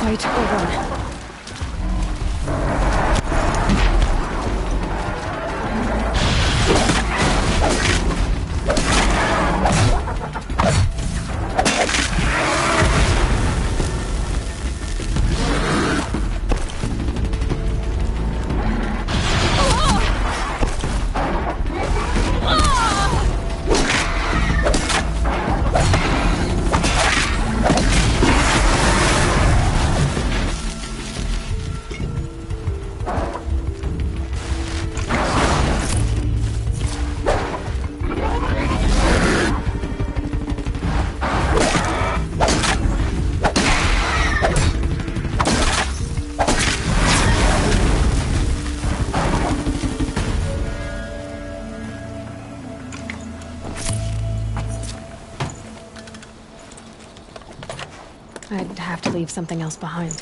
Fight or run. I'd have to leave something else behind.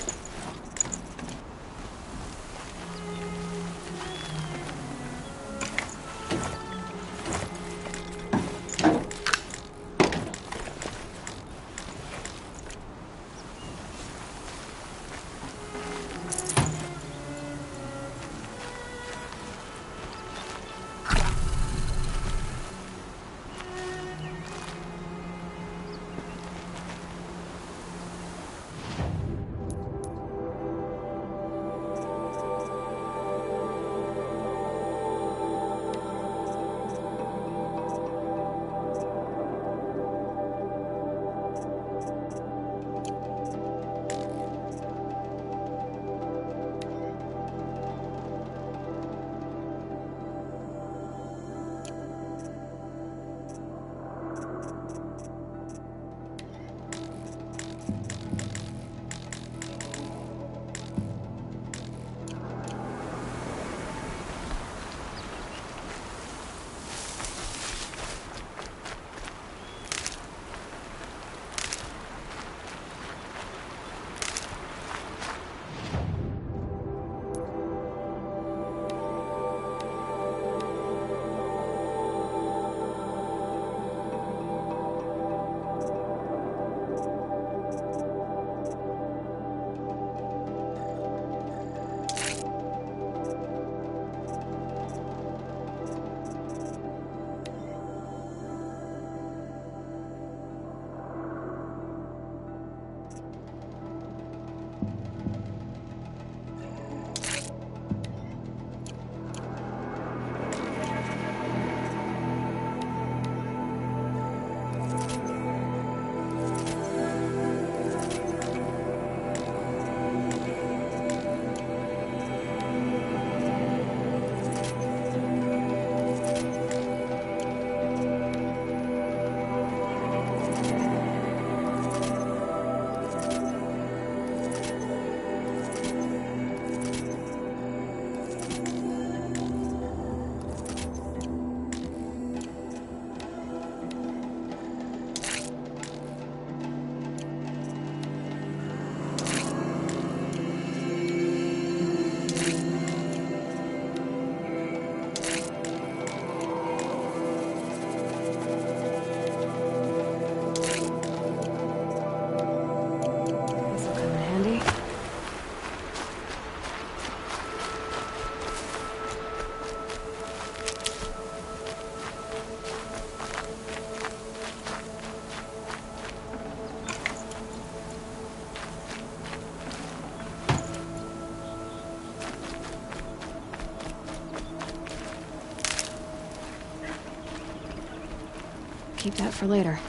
Keep that for later.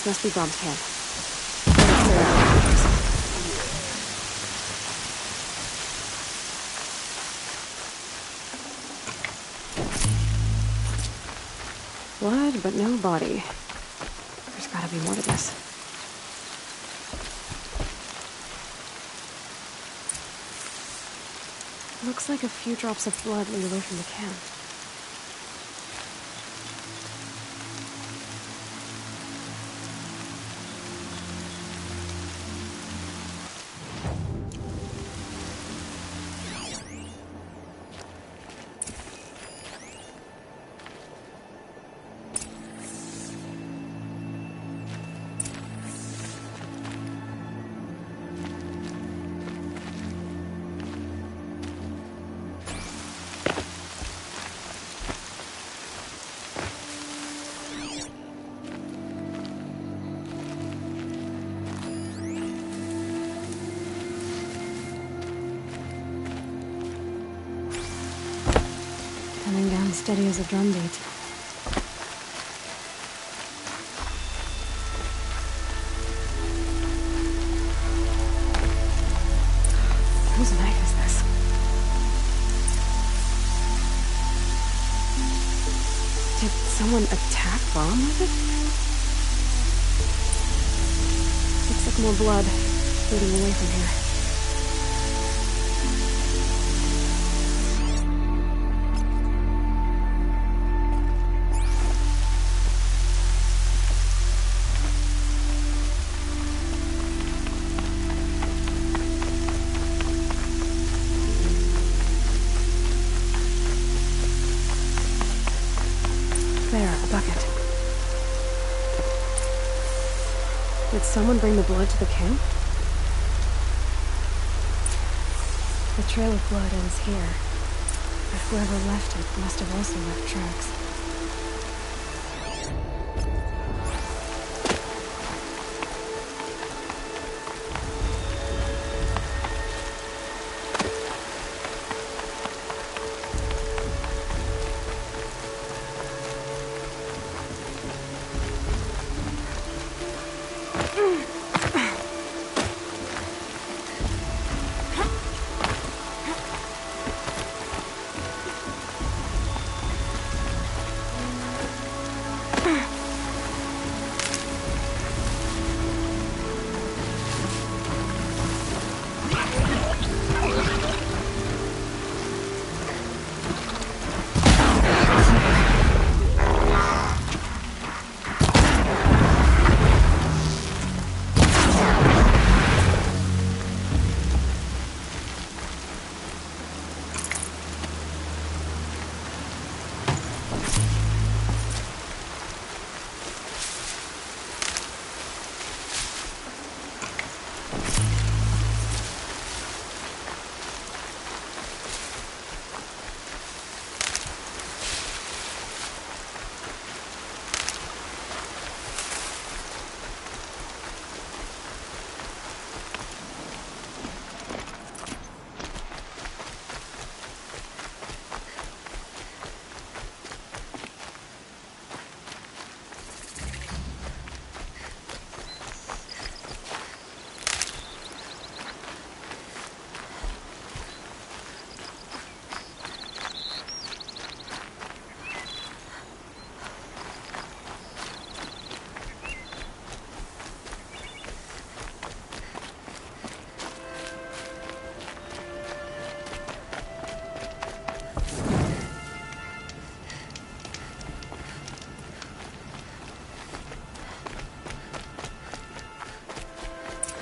This must be Brom's camp. Let's clear out. Blood, but no body. There's gotta be more to this. Looks like a few drops of blood lead away from the camp. Coming down steady as a drumbeat. Whose knife is this? Did someone attack Brom with it? Looks like more blood leading away from here. There, a bucket. Did someone bring the blood to the camp? The trail of blood ends here, but whoever left it must have also left tracks.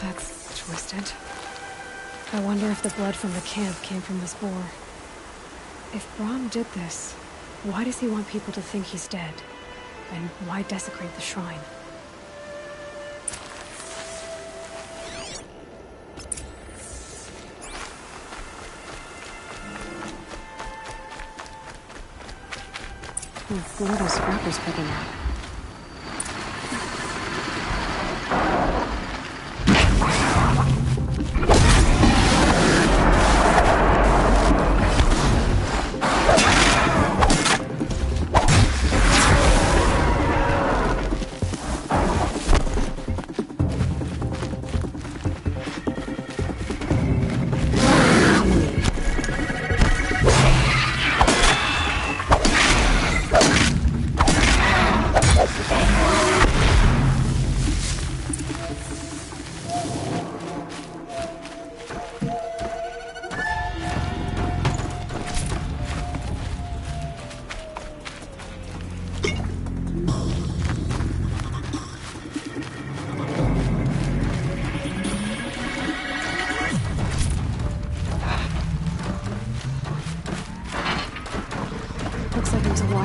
That's twisted. I wonder if the blood from the camp came from this boar. If Brom did this, why does he want people to think he's dead? And why desecrate the shrine? What are those scrappers picking up?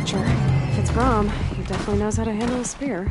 archer. If it's Brom, he definitely knows how to handle a spear.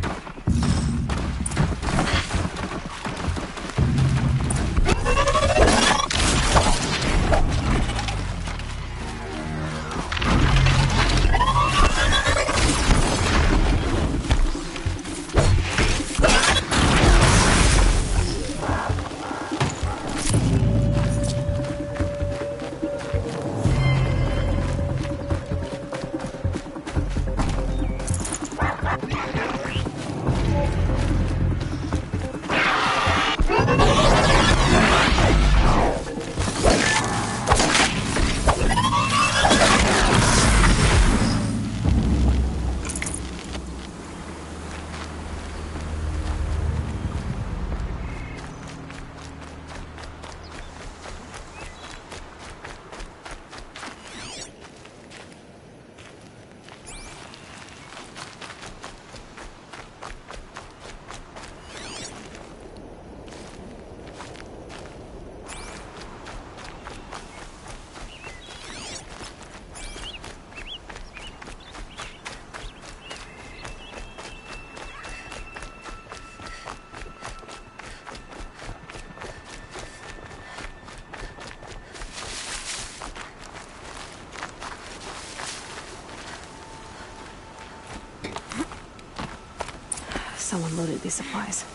Someone loaded these supplies.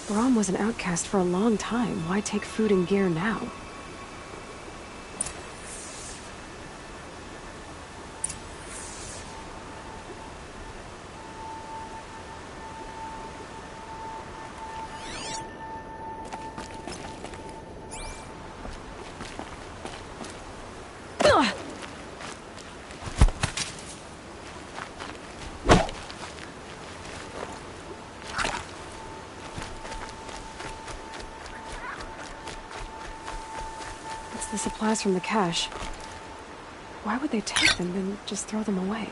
Brom was an outcast for a long time. Why take food and gear now? The supplies from the cache. Why would they take them and just throw them away?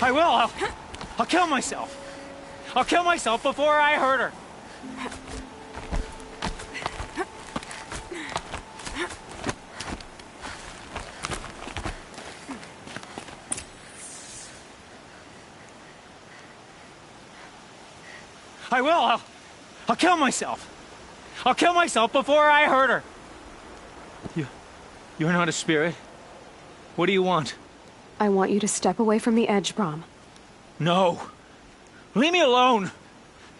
I will! I'll kill myself! I'll kill myself before I hurt her! I will! I'll kill myself! I'll kill myself before I hurt her! You're not a spirit. What do you want? I want you to step away from the edge, Brom. No. Leave me alone.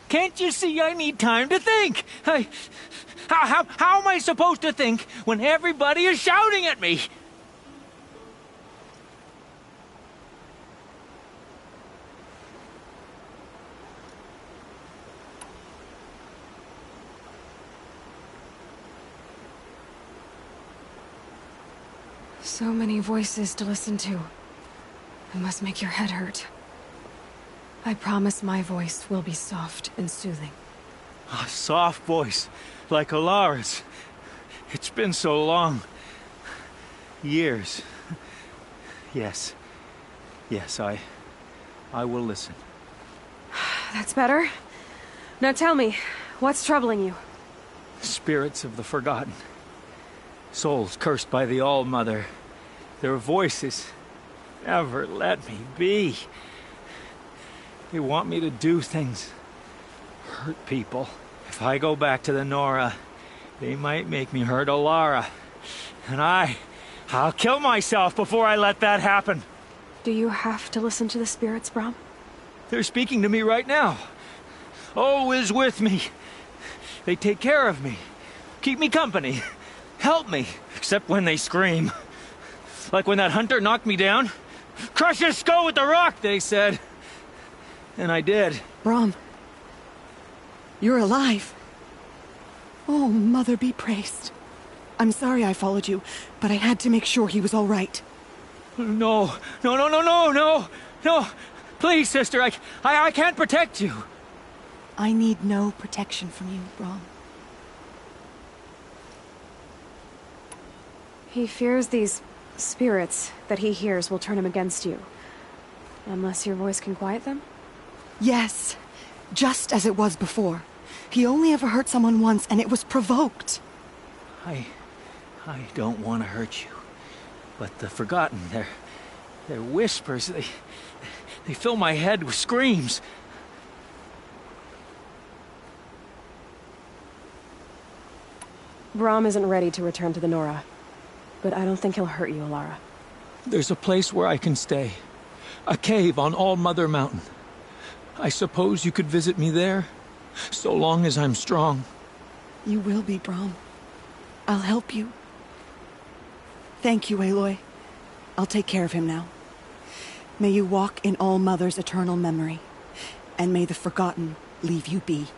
Can't you see I need time to think? How am I supposed to think when everybody is shouting at me? So many voices to listen to. It must make your head hurt. I promise my voice will be soft and soothing. A soft voice, like Alara's. It's been so long. Years. Yes. Yes, I will listen. That's better. Now tell me, what's troubling you? Spirits of the forgotten. Souls cursed by the All-Mother. Their voices never let me be. They want me to do things, hurt people. If I go back to the Nora, they might make me hurt Alara. And I'll kill myself before I let that happen. Do you have to listen to the spirits, Brom? They're speaking to me right now. O is with me. They take care of me, keep me company, help me, except when they scream. Like when that hunter knocked me down. Crush his skull with the rock, they said. And I did. Brom, you're alive. Oh, Mother be praised. I'm sorry I followed you, but I had to make sure he was all right. No. Please, sister, I can't protect you. I need no protection from you, Brom. He fears these spirits that he hears will turn him against you. Unless your voice can quiet them? Yes, just as it was before. He only ever hurt someone once, and it was provoked. I don't want to hurt you. But the Forgotten, their whispers, they fill my head with screams. Brom isn't ready to return to the Nora. But I don't think he'll hurt you, Alara. There's a place where I can stay. A cave on All Mother Mountain. I suppose you could visit me there, so long as I'm strong. You will be, Brom. I'll help you. Thank you, Aloy. I'll take care of him now. May you walk in All Mother's eternal memory, and may the Forgotten leave you be.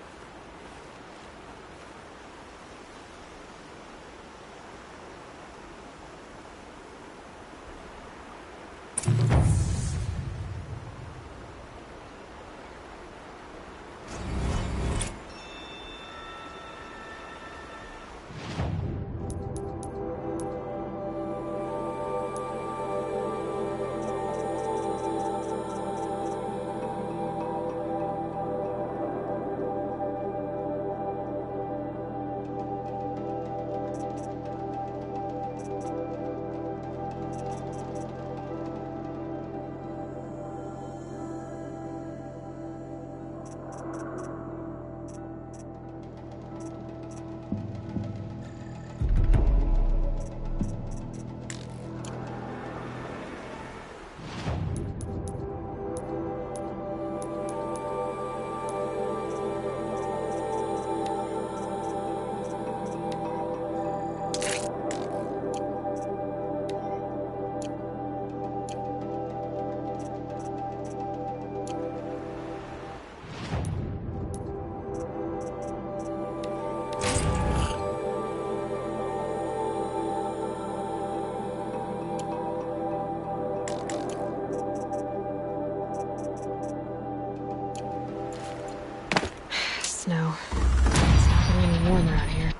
Snow. It's not getting any warmer out here.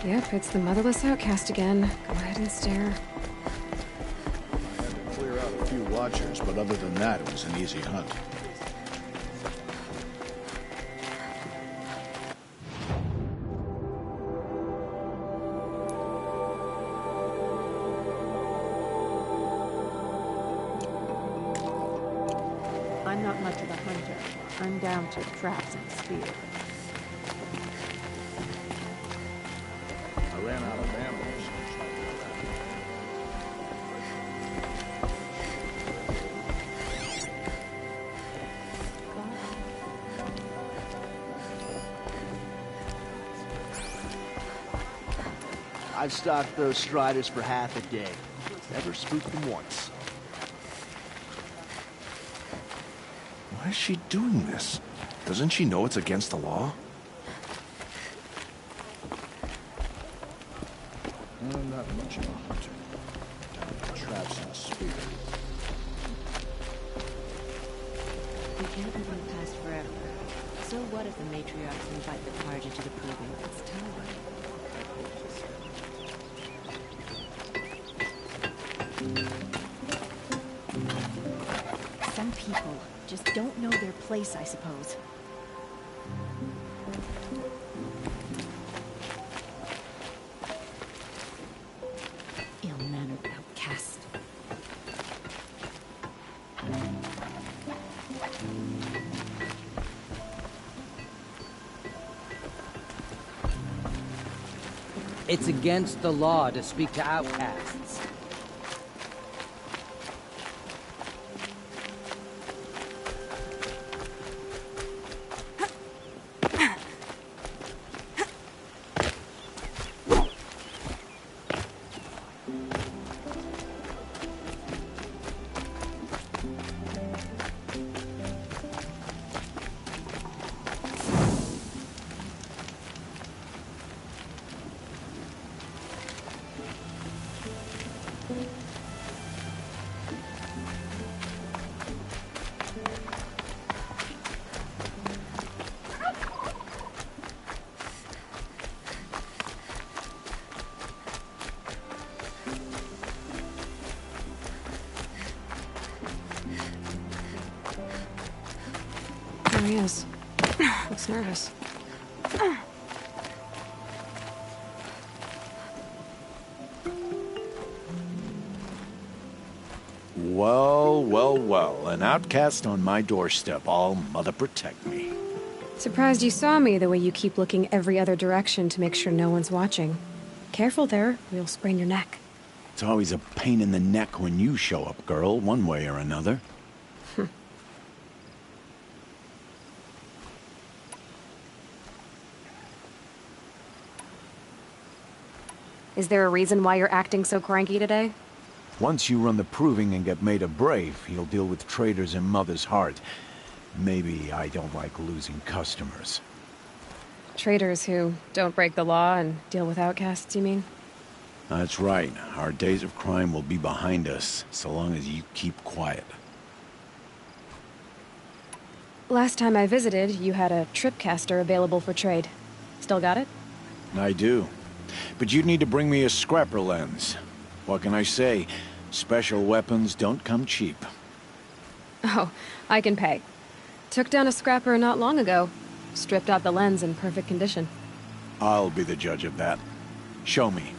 Yep, it's the motherless outcast again. Go ahead and stare. I had to clear out a few watchers, but other than that, it was an easy hunt. I'm not much of a hunter. I'm down to traps and spears. I've stalked those striders for half a day. Never spooked them once. Why is she doing this? Doesn't she know it's against the law? I'm not much of a hunter. Traps and spear. We can't live on the past forever. So what if the matriarchs invite the party to the proving? It's time. Some people just don't know their place, I suppose. Ill-mannered outcast. It's against the law to speak to outcasts. There he is. Looks nervous. Well, well, well. An outcast on my doorstep. All mother protect me. Surprised you saw me the way you keep looking every other direction to make sure no one's watching. Careful there, or you'll sprain your neck. It's always a pain in the neck when you show up, girl, one way or another. Is there a reason why you're acting so cranky today? Once you run the proving and get made a brave, you'll deal with traitors in Mother's Heart. Maybe I don't like losing customers. Traitors who don't break the law and deal with outcasts, you mean? That's right. Our days of crime will be behind us, so long as you keep quiet. Last time I visited, you had a tripcaster available for trade. Still got it? I do. But you'd need to bring me a scrapper lens. What can I say? Special weapons don't come cheap. Oh, I can pay. Took down a scrapper not long ago. Stripped out the lens in perfect condition. I'll be the judge of that. Show me.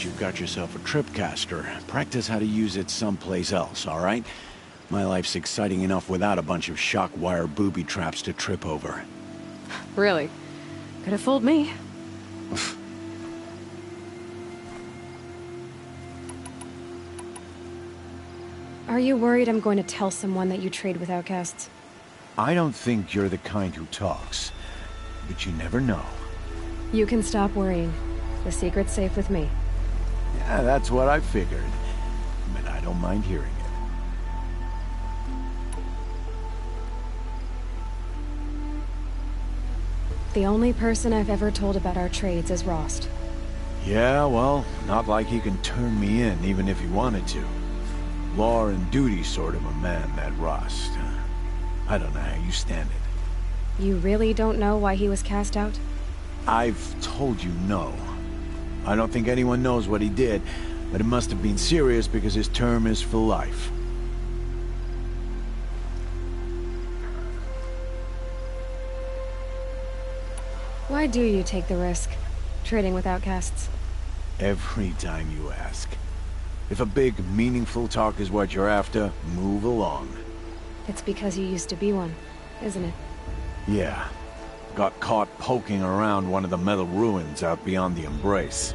that you've got yourself a tripcaster, practice how to use it someplace else, all right? My life's exciting enough without a bunch of shock wire booby traps to trip over. Really? Could have fooled me. Are you worried I'm going to tell someone that you trade with outcasts? I don't think you're the kind who talks, but you never know. You can stop worrying. The secret's safe with me. Yeah, that's what I figured, but I don't mind hearing it. The only person I've ever told about our trades is Rost. Yeah, well, not like he can turn me in, even if he wanted to. Law and duty sort of a man, that Rost. I don't know how you stand it. You really don't know why he was cast out? I've told you no. I don't think anyone knows what he did, but it must have been serious because his term is for life. Why do you take the risk, trading with outcasts? Every time you ask. If a big, meaningful talk is what you're after, move along. It's because you used to be one, isn't it? Yeah. Got caught poking around one of the metal ruins out beyond the Embrace.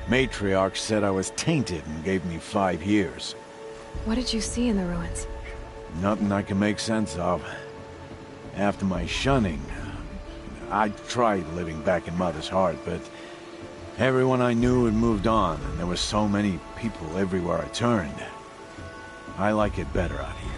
Matriarch said I was tainted and gave me 5 years. What did you see in the ruins? Nothing I can make sense of. After my shunning, I tried living back in Mother's Heart, but everyone I knew had moved on, and there were so many people everywhere I turned. I like it better out here.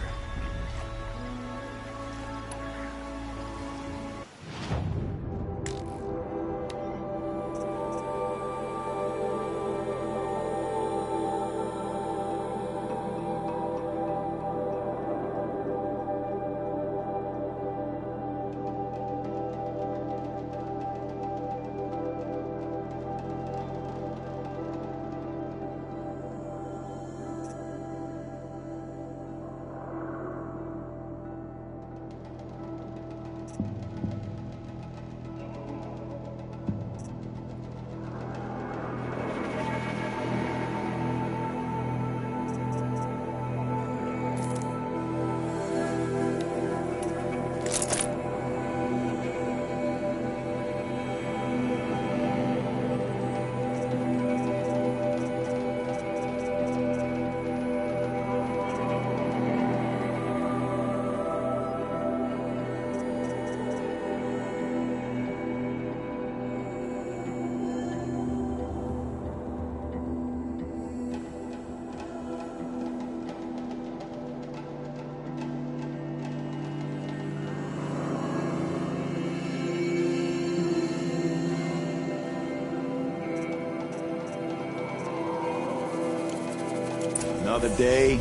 Another day,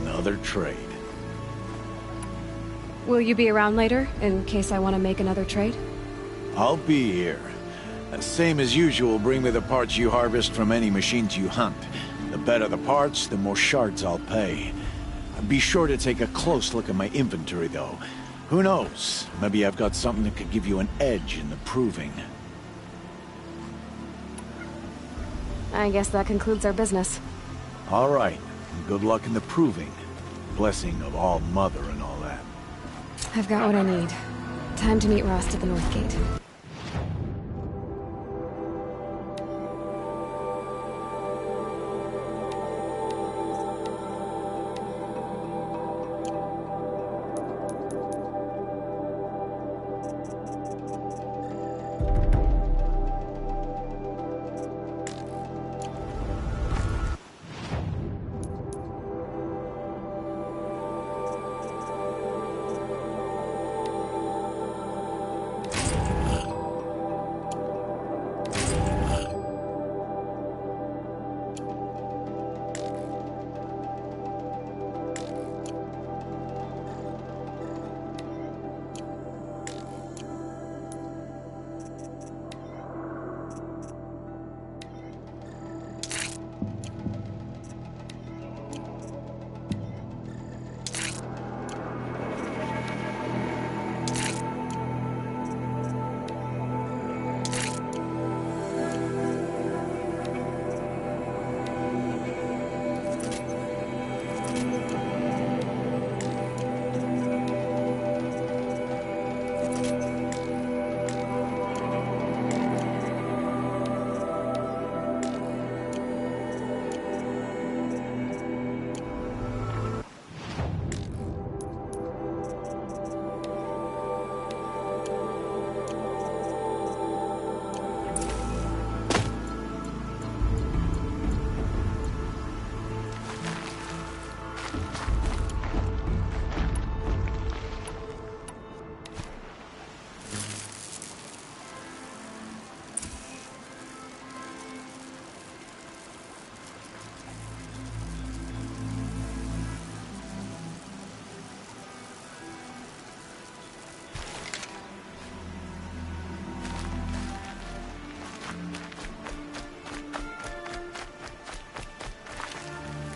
another trade. Will you be around later, in case I want to make another trade? I'll be here. Same as usual, bring me the parts you harvest from any machines you hunt. The better the parts, the more shards I'll pay. Be sure to take a close look at my inventory, though. Who knows? Maybe I've got something that could give you an edge in the proving. I guess that concludes our business. All right. Good luck in the proving. Blessing of All Mother and all that. I've got what I need. Time to meet Rost at the North Gate.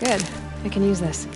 Good. I can use this.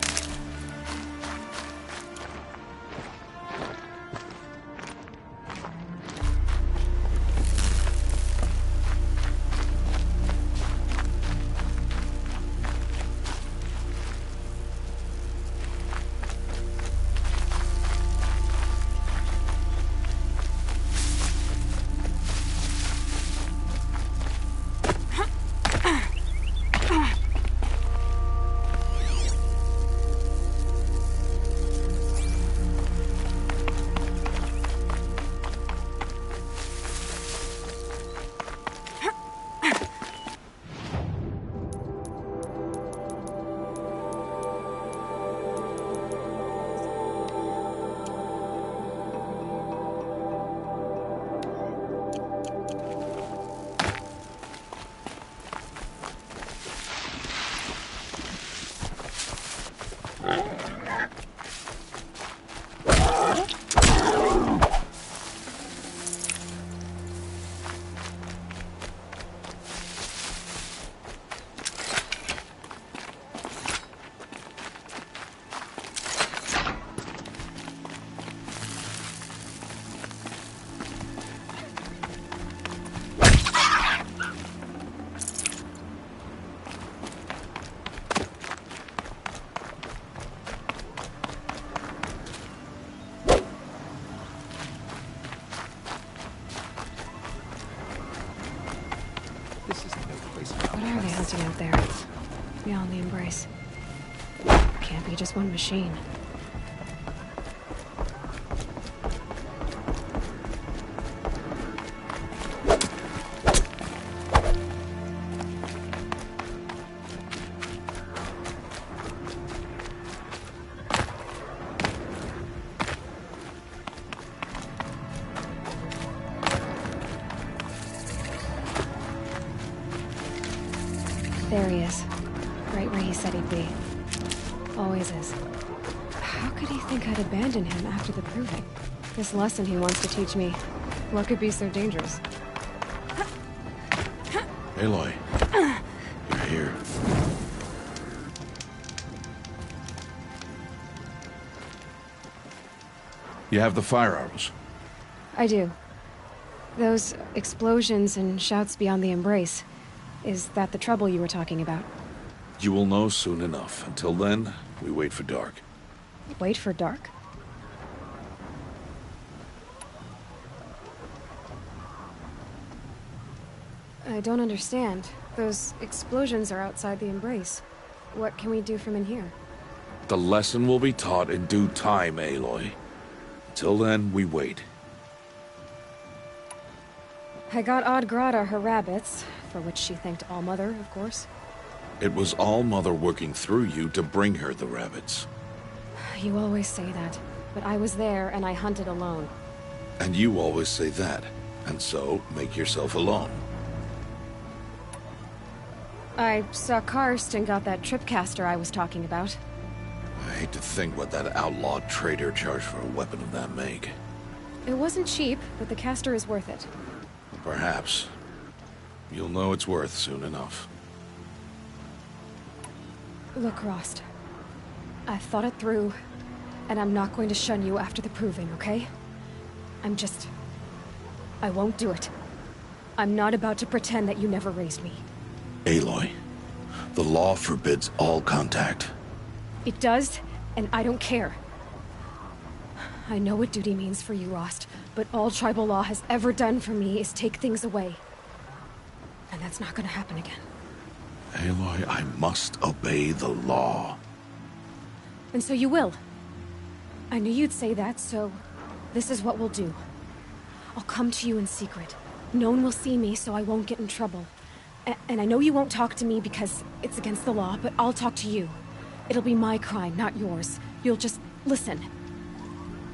What are they hunting out there? Beyond the embrace. Can't be just one machine. There he is. Right where he said he'd be. Always is. How could he think I'd abandon him after the proving? This lesson he wants to teach me. What could be so dangerous? Aloy, you're here. You have the fire arrows. I do. Those explosions and shouts beyond the embrace. Is that the trouble you were talking about? You will know soon enough. Until then, we wait for dark. Wait for dark? I don't understand. Those explosions are outside the embrace. What can we do from in here? The lesson will be taught in due time, Aloy. Until then, we wait. I got Odd Grata her rabbits, for which she thanked Allmother, of course. It was All-Mother working through you to bring her the rabbits. You always say that, but I was there and I hunted alone. And you always say that, and so make yourself alone. I saw Karst and got that tripcaster I was talking about. I hate to think what that outlawed trader charged for a weapon of that make. It wasn't cheap, but the caster is worth it. Perhaps. You'll know it's worth soon enough. Look, Rost. I've thought it through, and I'm not going to shun you after the proving, okay? I won't do it. I'm not about to pretend that you never raised me. Aloy, the law forbids all contact. It does, and I don't care. I know what duty means for you, Rost, but all tribal law has ever done for me is take things away. And that's not gonna happen again. Aloy, I must obey the law. And so you will. I knew you'd say that, so this is what we'll do. I'll come to you in secret. No one will see me, so I won't get in trouble. And I know you won't talk to me because it's against the law, but I'll talk to you. It'll be my crime, not yours. You'll just listen.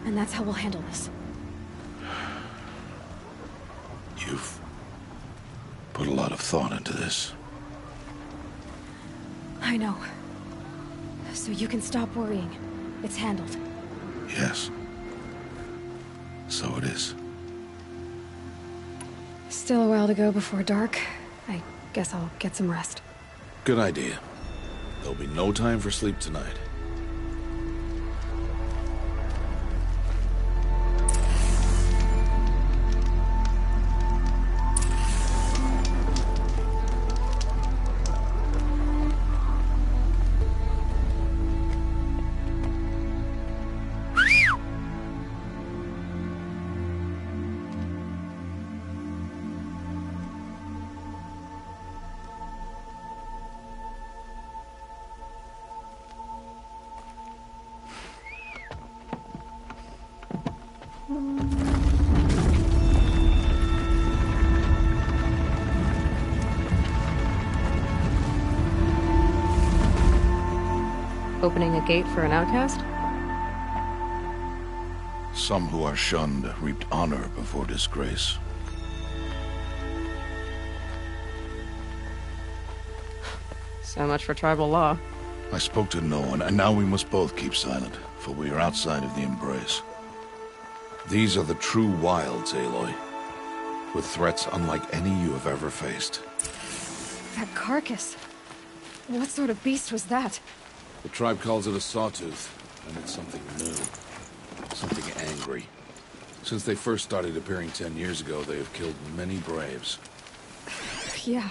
And that's how we'll handle this. You've put a lot of thought into this. I know. So you can stop worrying. It's handled. Yes. So it is. Still a while to go before dark. I guess I'll get some rest. Good idea. There'll be no time for sleep tonight. Opening a gate for an outcast? Some who are shunned reaped honor before disgrace. So much for tribal law. I spoke to no one, and now we must both keep silent, for we are outside of the embrace. These are the true wilds, Aloy, with threats unlike any you have ever faced. That carcass. What sort of beast was that? The tribe calls it a sawtooth, and it's something new. Something angry. Since they first started appearing 10 years ago, they have killed many braves. Yeah.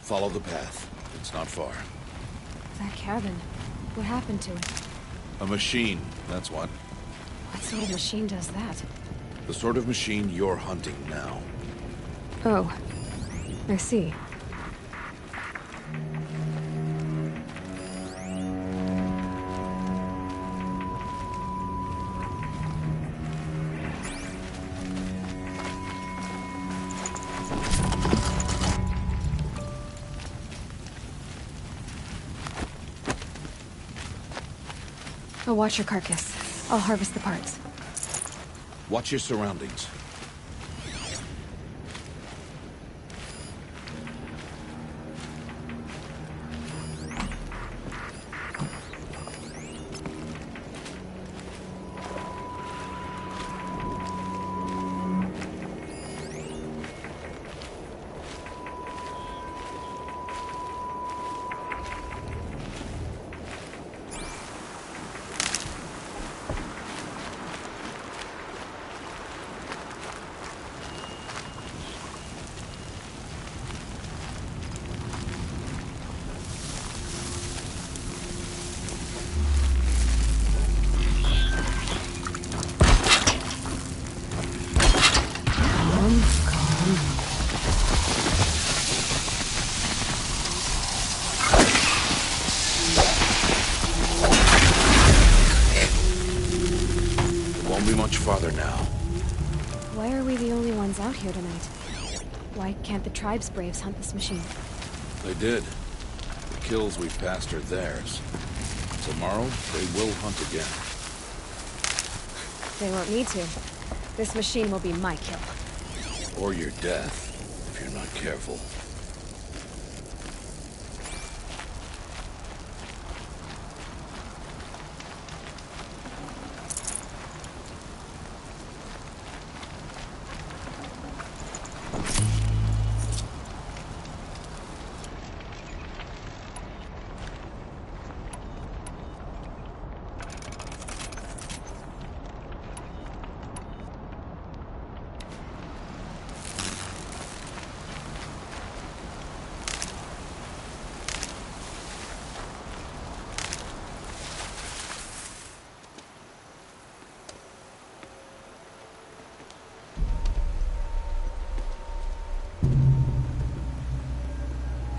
Follow the path. It's not far. That cabin. What happened to it? A machine, that's what. What sort of machine does that? The sort of machine you're hunting now. Oh. I see. I'll watch your carcass. I'll harvest the parts. Watch your surroundings. Farther now. Why are we the only ones out here tonight? Why can't the tribe's braves hunt this machine? They did. The kills we've passed are theirs. Tomorrow, they will hunt again. They won't need to. This machine will be my kill. Or your death, if you're not careful.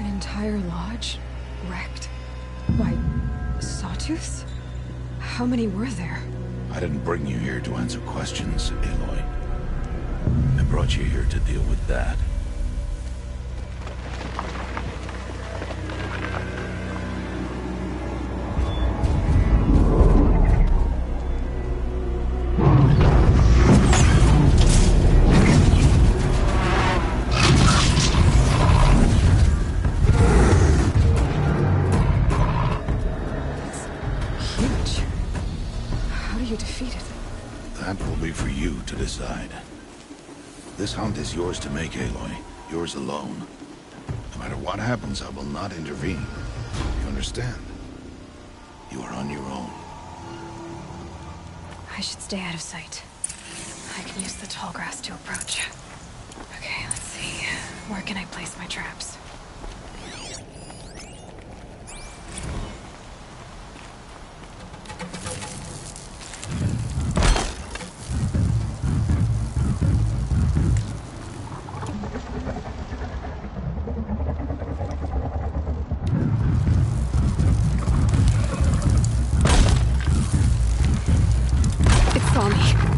Entire lodge? Wrecked? Why, sawtooths? How many were there? I didn't bring you here to answer questions, Aloy. I brought you here to deal with that. do you defeat it? That will be for you to decide. This hunt is yours to make, Aloy. Yours alone. No matter what happens, I will not intervene. You understand? You are on your own. I should stay out of sight. I can use the tall grass to approach. Okay, let's see. Where can I place my traps? It saw me.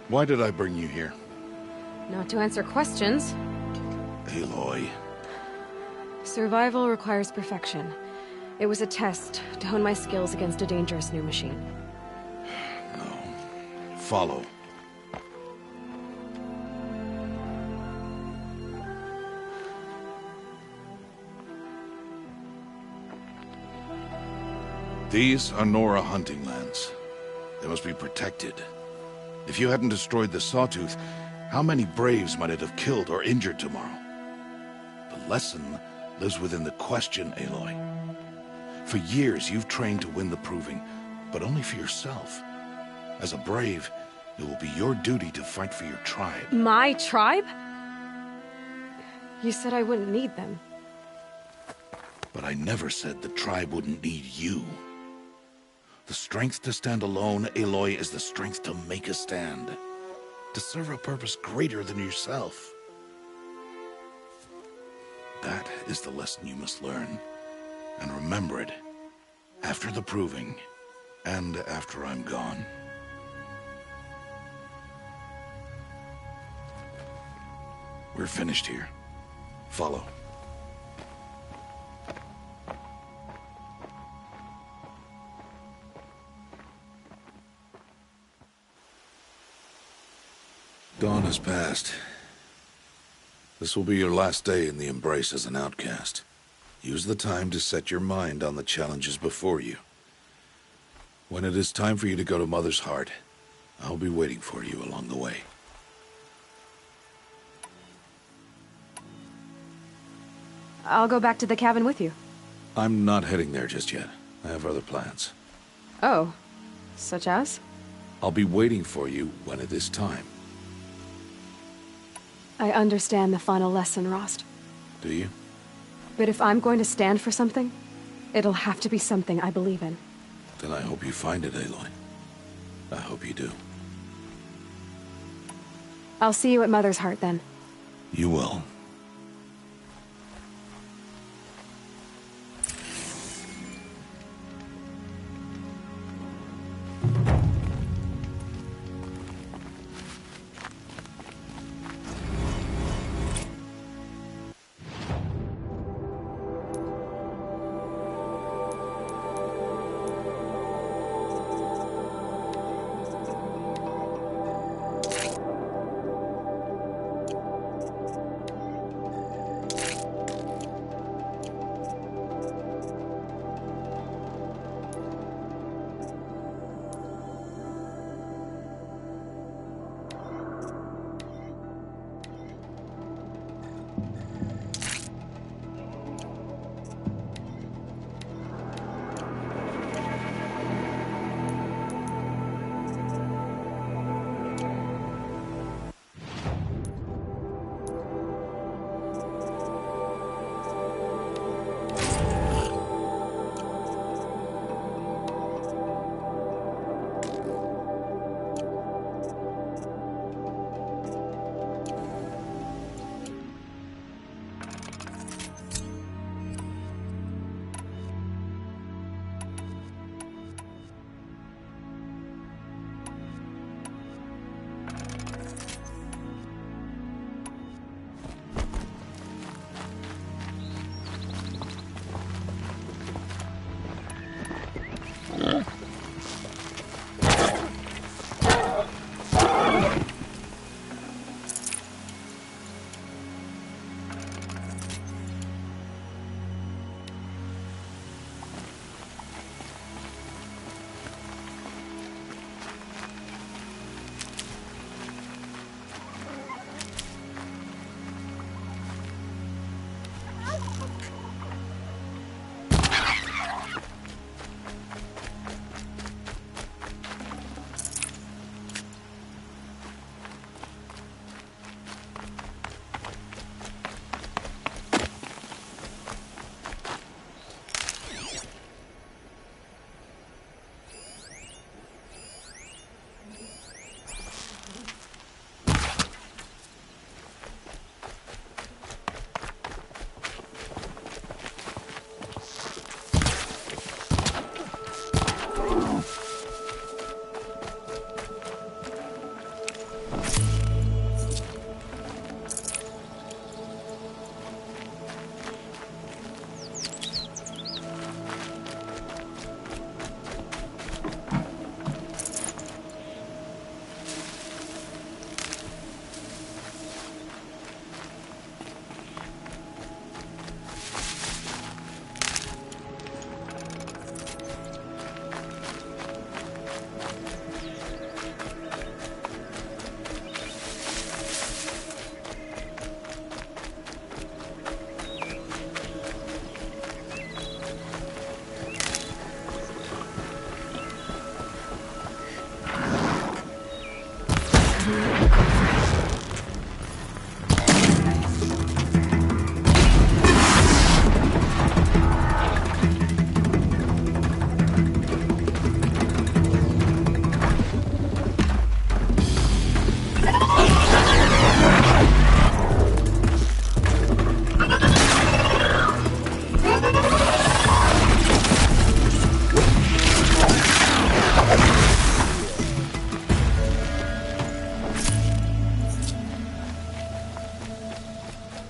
Why did I bring you here? Not to answer questions. Aloy. Survival requires perfection. It was a test to hone my skills against a dangerous new machine. No. Follow. These are Nora hunting lands. They must be protected. If you hadn't destroyed the Sawtooth, how many Braves might it have killed or injured tomorrow? The lesson lives within the question, Aloy. For years, you've trained to win the Proving, but only for yourself. As a Brave, it will be your duty to fight for your tribe. My tribe? You said I wouldn't need them. But I never said the tribe wouldn't need you. The strength to stand alone, Aloy, is the strength to make a stand. To serve a purpose greater than yourself. That is the lesson you must learn. And remember it. After the Proving. And after I'm gone. We're finished here. Follow. Dawn has passed. This will be your last day in the Embrace as an outcast. Use the time to set your mind on the challenges before you. When it is time for you to go to Mother's Heart, I'll be waiting for you along the way. I'll go back to the cabin with you. I'm not heading there just yet. I have other plans. Oh. Such as? I'll be waiting for you when it is time. I understand the final lesson, Rost. Do you? But if I'm going to stand for something, it'll have to be something I believe in. Then I hope you find it, Aloy. I hope you do. I'll see you at Mother's Heart, then. You will.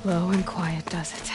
Low and quiet does it.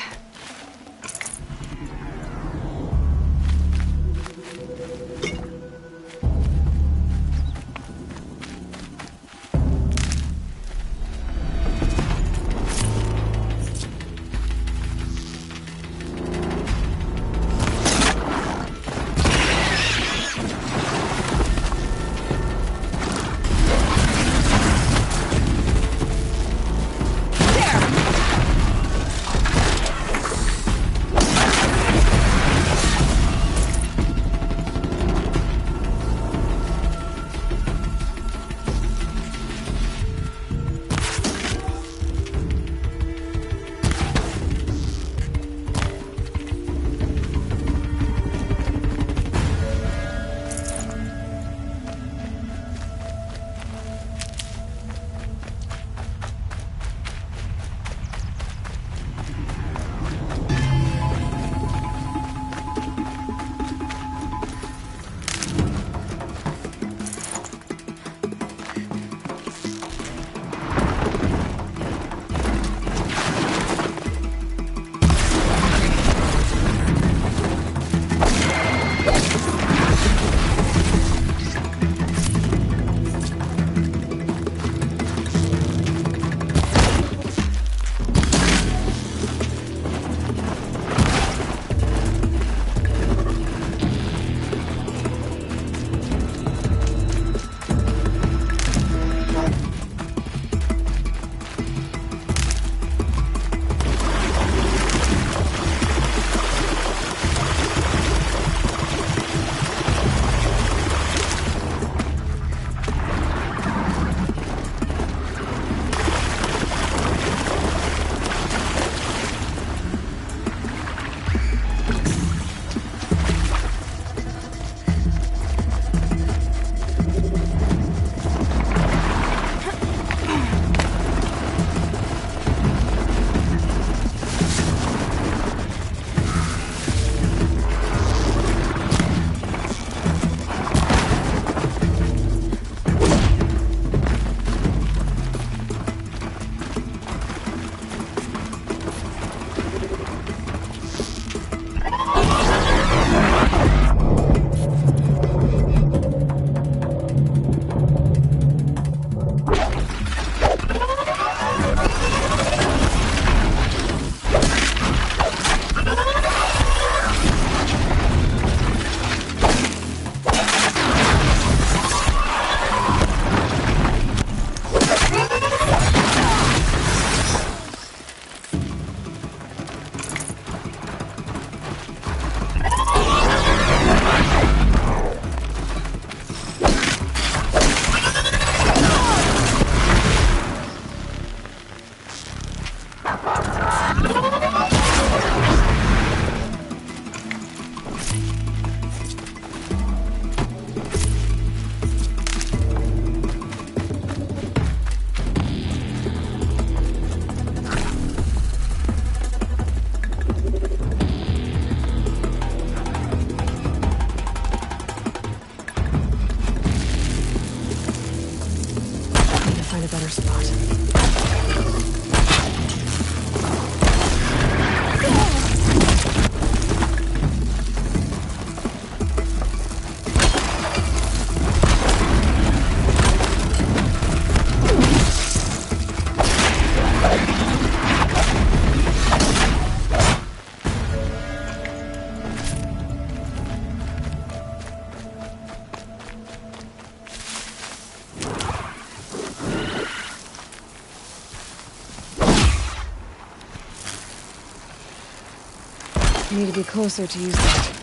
Need to be closer to use that.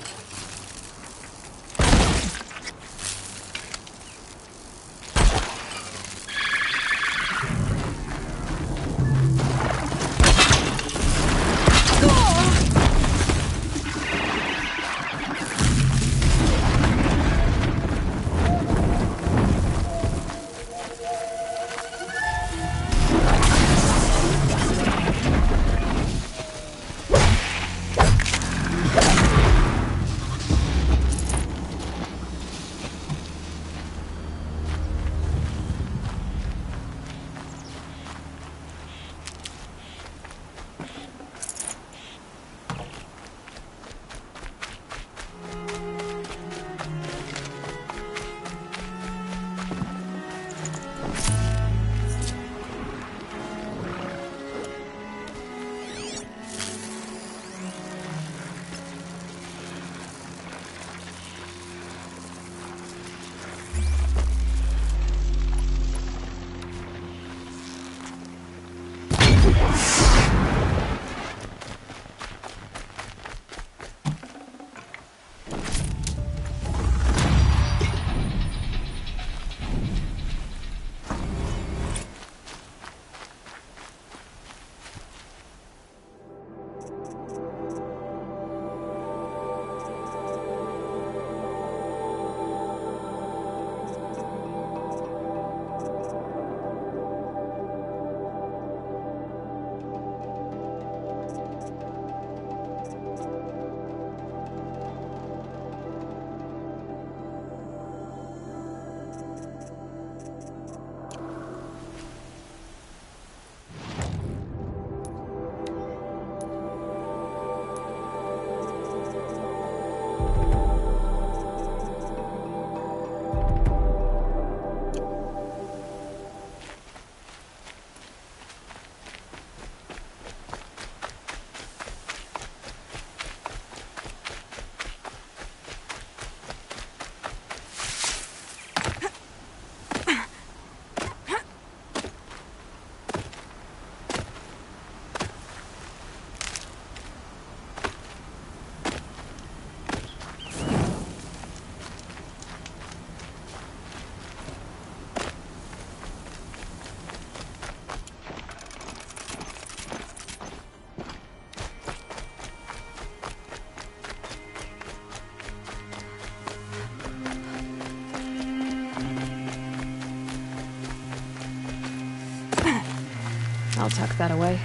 I'll tuck that away.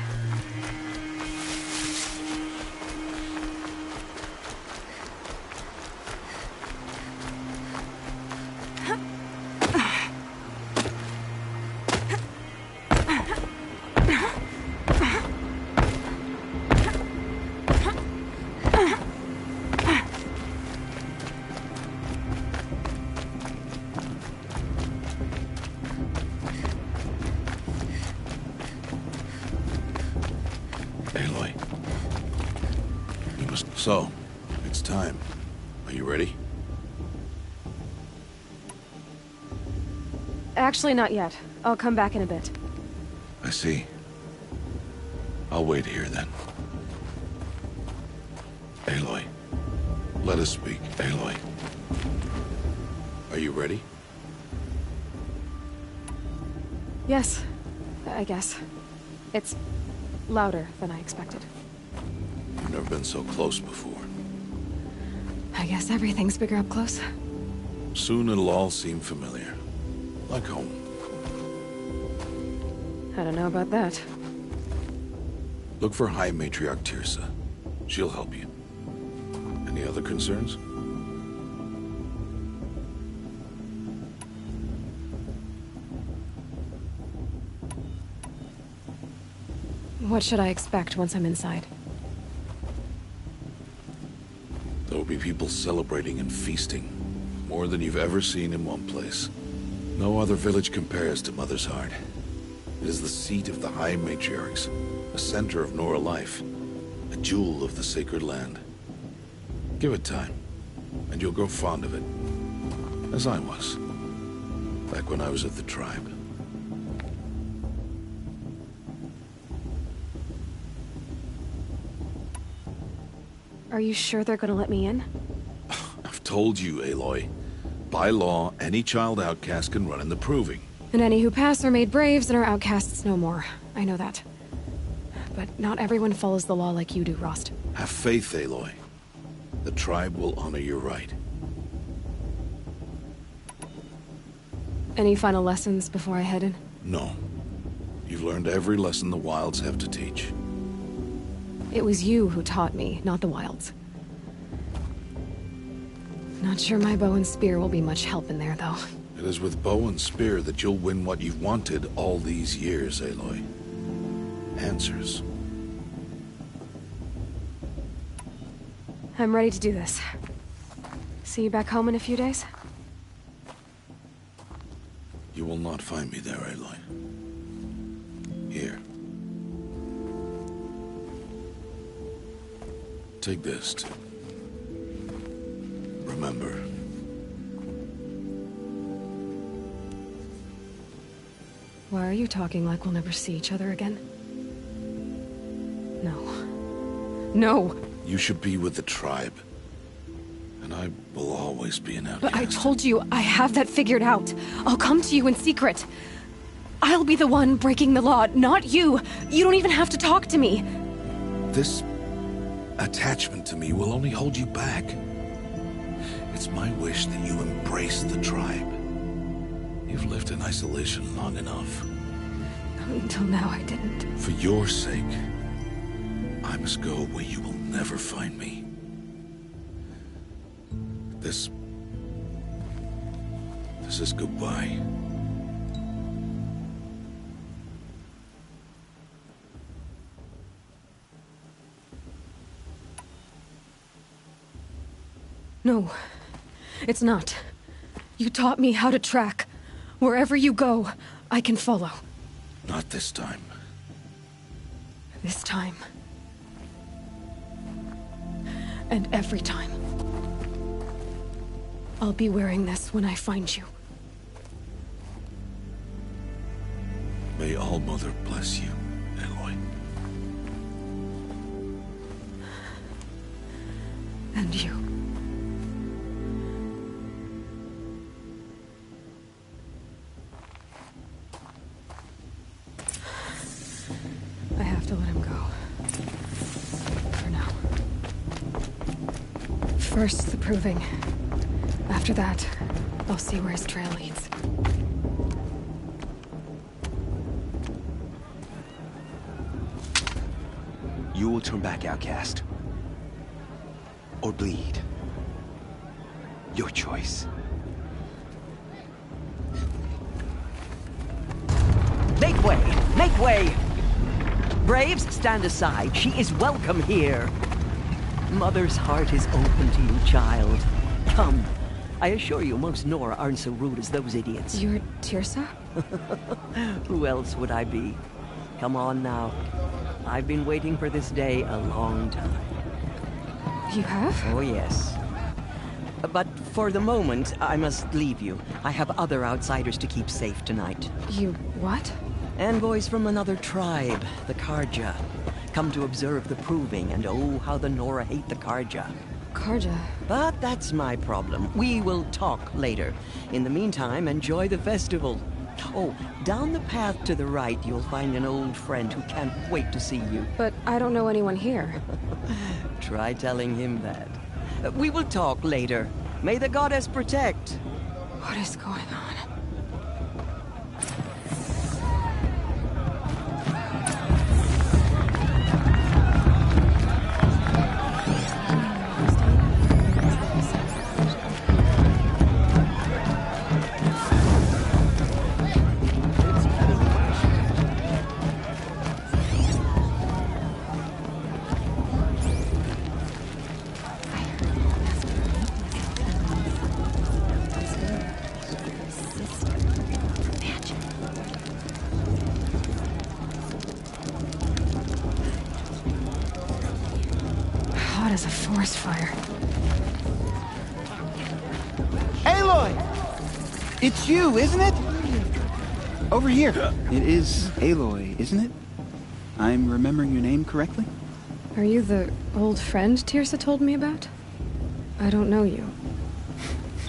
Aloy. You must... So, it's time. Are you ready? Actually, not yet. I'll come back in a bit. I see. I'll wait here then. Aloy. Let us speak, Aloy. Are you ready? Yes, I guess. It's louder than I expected. You've never been so close before. I guess everything's bigger up close. Soon it'll all seem familiar. Like home. I don't know about that. Look for High Matriarch Tirsa. She'll help you. Any other concerns? What should I expect once I'm inside? There will be people celebrating and feasting. More than you've ever seen in one place. No other village compares to Mother's Heart. It is the seat of the High Matriarchs, a center of Nora life, a jewel of the sacred land. Give it time, and you'll grow fond of it. As I was, back when I was at the tribe. Are you sure they're gonna let me in? I've told you, Aloy. By law, any child outcast can run in the Proving. And any who pass are made braves and are outcasts no more. I know that. But not everyone follows the law like you do, Rost. Have faith, Aloy. The tribe will honor your right. Any final lessons before I head in? No. You've learned every lesson the Wilds have to teach. It was you who taught me, not the Wilds. Not sure my bow and spear will be much help in there, though. It is with bow and spear that you'll win what you've wanted all these years, Aloy. Answers. I'm ready to do this. See you back home in a few days? You will not find me there, Aloy. Here. Take this to remember. Why are you talking like we'll never see each other again? No. No! You should be with the tribe. And I will always be an outcast. But I told you, I have that figured out. I'll come to you in secret. I'll be the one breaking the law, not you. You don't even have to talk to me. This attachment to me will only hold you back. It's my wish that you embrace the tribe. You've lived in isolation long enough. Until now, I didn't. For your sake, I must go where you will never find me. This is goodbye. No, it's not. You taught me how to track. Wherever you go, I can follow. Not this time. This time. And every time. I'll be wearing this when I find you. May All-Mother bless you, Aloy. And you. I have to let him go. For now. First, the Proving. After that, I'll see where his trail leads. You will turn back, outcast. Or bleed. Your choice. Make way! Make way! Braves, stand aside. She is welcome here. Mother's heart is open to you, child. Come. I assure you, most Nora aren't so rude as those idiots. You're Tirsa? Who else would I be? Come on now. I've been waiting for this day a long time. You have? Oh, yes. But for the moment, I must leave you. I have other outsiders to keep safe tonight. You what? Envoys from another tribe, the Karja. Come to observe the Proving, and oh, how the Nora hate the Karja. Karja? But that's my problem. We will talk later. In the meantime, enjoy the festival. Oh, down the path to the right, you'll find an old friend who can't wait to see you. But I don't know anyone here. Try telling him that. We will talk later. May the goddess protect. What is going on? As a forest fire. Aloy! It's you, isn't it? Over here. It is Aloy, isn't it? I'm remembering your name correctly? Are you the old friend Tirsa told me about? I don't know you.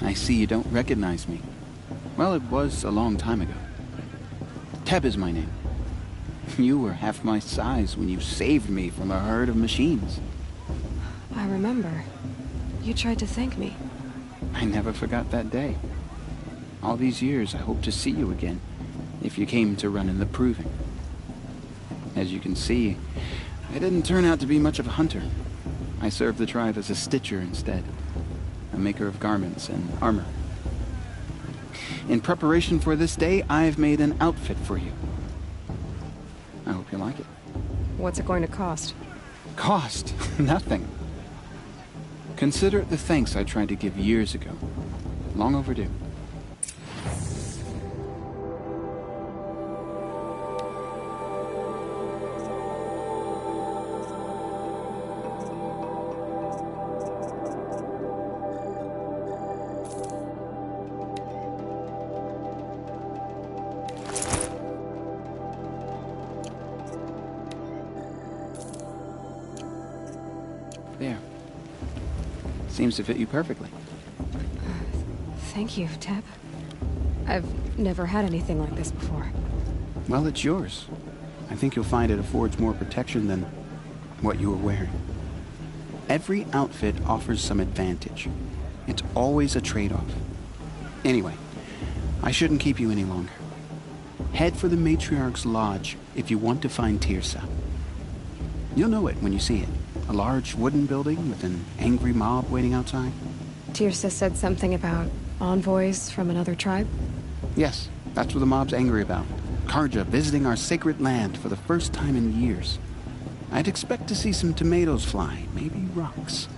I see you don't recognize me. Well, it was a long time ago. Teb is my name. You were half my size when you saved me from a herd of machines. I remember. You tried to thank me. I never forgot that day. All these years, I hope to see you again, if you came to run in the proving. As you can see, I didn't turn out to be much of a hunter. I served the tribe as a stitcher instead, a maker of garments and armor. In preparation for this day, I've made an outfit for you. I hope you like it. What's it going to cost? Cost? Nothing. Consider it the thanks I tried to give years ago. Long overdue. There. Seems to fit you perfectly. Thank you, Teb. I've never had anything like this before. Well, it's yours. I think you'll find it affords more protection than what you were wearing. Every outfit offers some advantage. It's always a trade-off. Anyway, I shouldn't keep you any longer. Head for the Matriarch's Lodge if you want to find Tirsa. You'll know it when you see it. A large wooden building with an angry mob waiting outside. Tirsa said something about envoys from another tribe? Yes, that's what the mob's angry about. Karja visiting our sacred land for the first time in years. I'd expect to see some tomatoes fly, maybe rocks.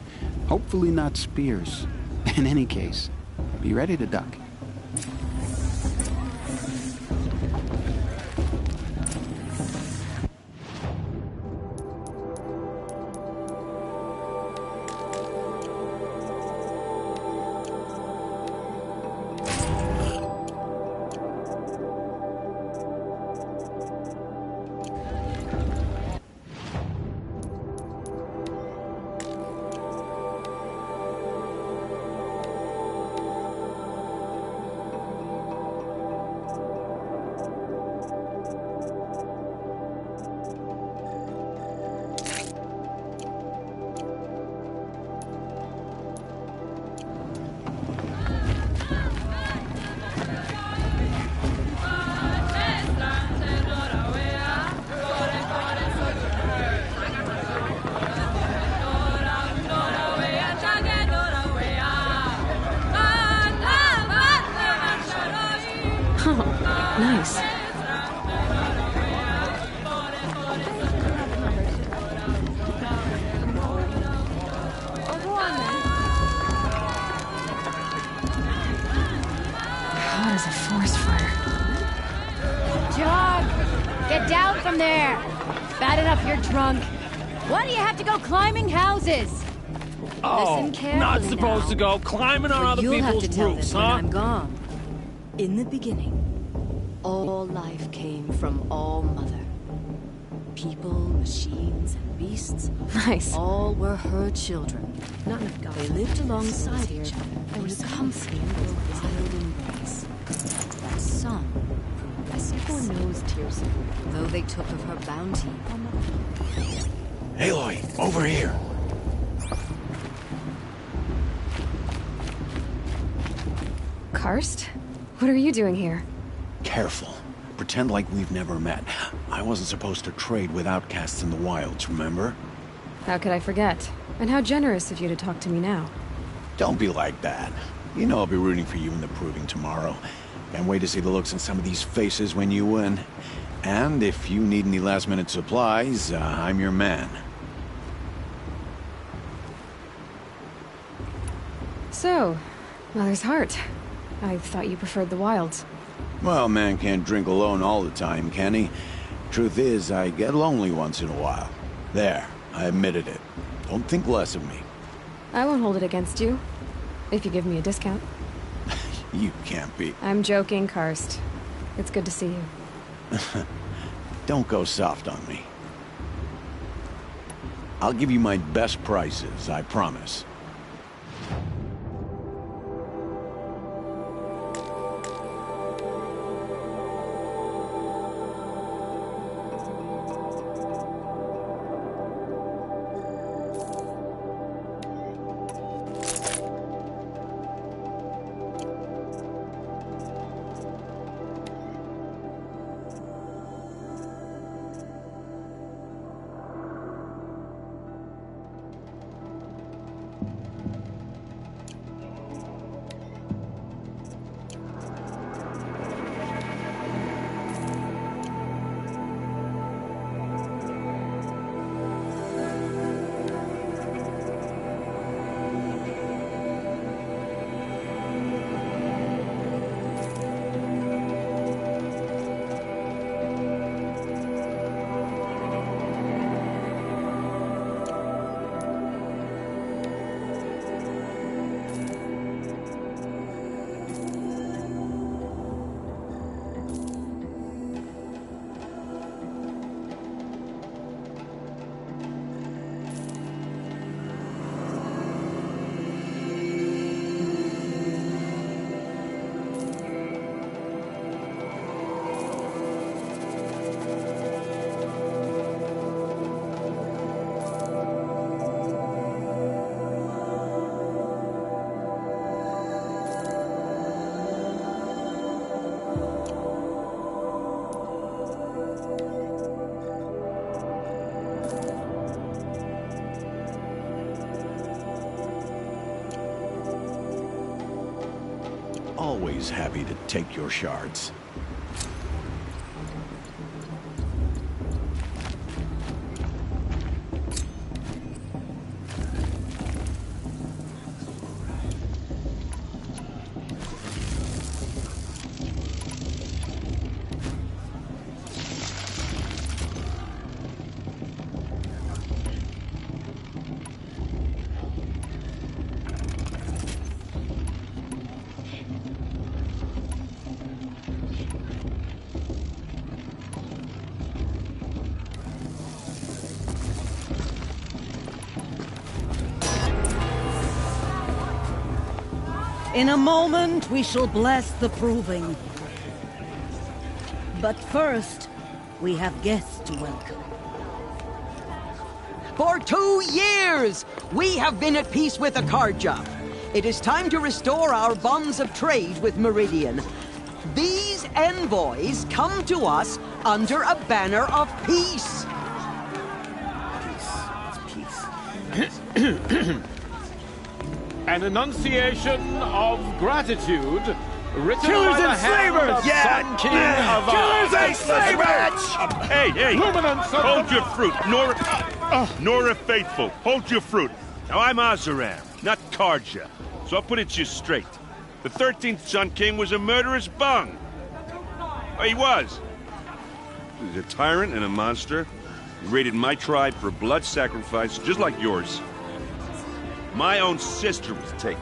Hopefully not spears. In any case, be ready to duck. Nice. Hot as a forest fire. Jog! Get down from there! Bad enough you're drunk. Why do you have to go climbing houses? Oh, Listen not carefully supposed now. to go climbing on other You'll have people's to tell roofs, them huh? when I'm gone. In the beginning, all life came from All Mother. People, machines, and beasts. Nice. All were her children. Not enough gods. They lived alongside each other There in was comfort and wild embrace. Some grew restless, Everyone knows Tirsa. though they took of her bounty. Aloy, over here. Karst? What are you doing here? Careful. Pretend like we've never met. I wasn't supposed to trade with outcasts in the wilds, remember? How could I forget? And how generous of you to talk to me now. Don't be like that. You know I'll be rooting for you in the proving tomorrow. Can't wait to see the looks on some of these faces when you win. And if you need any last-minute supplies, I'm your man. So, Mother's Heart. I thought you preferred the wilds. Well, man can't drink alone all the time, can he? Truth is, I get lonely once in a while. There, I admitted it. Don't think less of me. I won't hold it against you. If you give me a discount. You can't be. I'm joking, Karst. It's good to see you. Don't go soft on me. I'll give you my best prices, I promise. Always happy to take your shards. In a moment, we shall bless the proving. But first, we have guests to welcome. For 2 years, we have been at peace with Akarja. It is time to restore our bonds of trade with Meridian. These envoys come to us under a banner of peace. Peace. An enunciation of gratitude written Killers by the and hand slavers! of Yeah! Sun King of Killers and slavers! Hey! Luminance of Hold the- your fruit, Nora Faithful. Hold your fruit. Now I'm Azaram, not Karja, so I'll put it to you straight. The 13th Sun King was a murderous bung. Oh, he was. He was a tyrant and a monster. He raided my tribe for blood sacrifice, just like yours. My own sister was taken.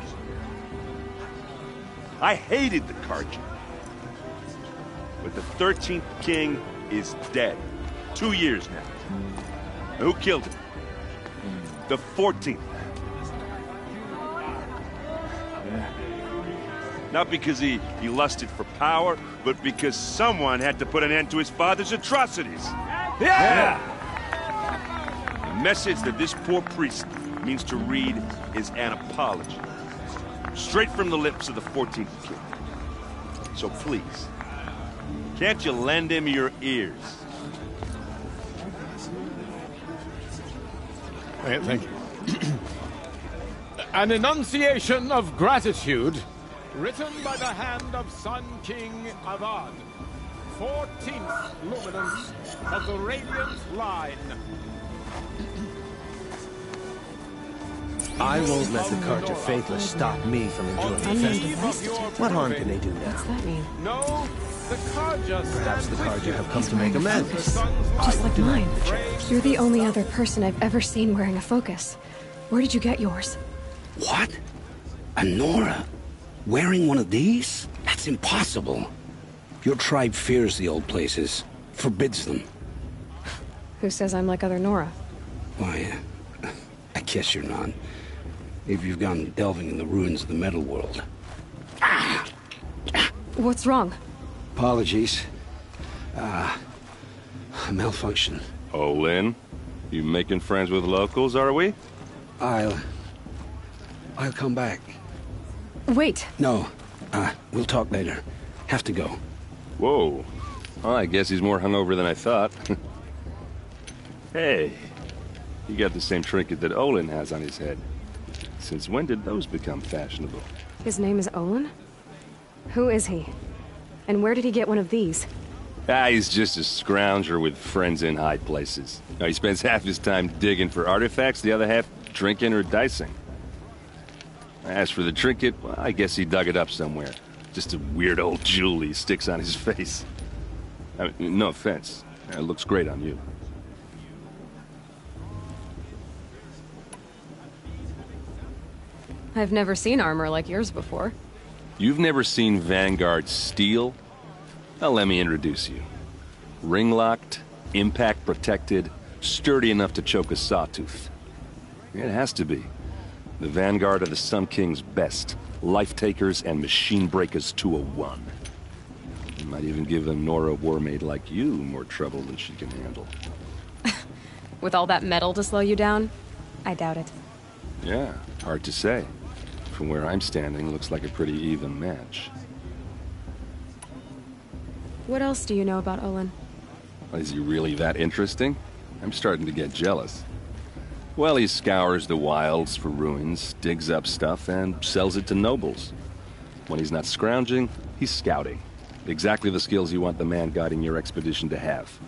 I hated the Karja. But the 13th king is dead. 2 years now. Who killed him? The 14th. Not because he lusted for power, but because someone had to put an end to his father's atrocities. Yeah! The message that this poor priest means to read is an apology. Straight from the lips of the 14th king. So please, can't you lend him your ears? Thank you. An enunciation of gratitude written by the hand of Sun King Avad, 14th luminance of the Radiant Line. I won't let the Karja Faithless stop me from enjoying the festival. What harm can they do now? What's that mean? No, the Karja. Perhaps the Karja have come to make amends. Just like mine. You're the only other person I've ever seen wearing a focus. Where did you get yours? What? A Nora? Wearing one of these? That's impossible. Your tribe fears the old places, forbids them. Who says I'm like other Nora? Why, guess you're not. If you've gone delving in the ruins of the metal world. What's wrong? Apologies. A malfunction. Oh, Lynn? You making friends with locals, are we? I'll come back. Wait. No. We'll talk later. Have to go. Whoa. Well, I guess he's more hungover than I thought. Hey. You got the same trinket that Olin has on his head. Since when did those become fashionable? His name is Olin? Who is he? And where did he get one of these? He's just a scrounger with friends in high places. He spends half his time digging for artifacts, the other half drinking or dicing. As for the trinket, well, I guess he dug it up somewhere. Just a weird old jewel he sticks on his face. I mean, no offense. It looks great on you. I've never seen armor like yours before. You've never seen Vanguard steel? Well, let me introduce you. Ring-locked, impact-protected, sturdy enough to choke a sawtooth. It has to be. The Vanguard of the Sun King's best. Life-takers and machine-breakers to a one. You might even give a Nora warmaid like you more trouble than she can handle. With all that metal to slow you down? I doubt it. Yeah, hard to say. From where I'm standing, looks like a pretty even match. What else do you know about Olin? Is he really that interesting? I'm starting to get jealous. Well, he scours the wilds for ruins, digs up stuff, and sells it to nobles. When he's not scrounging, he's scouting. Exactly the skills you want the man guiding your expedition to have.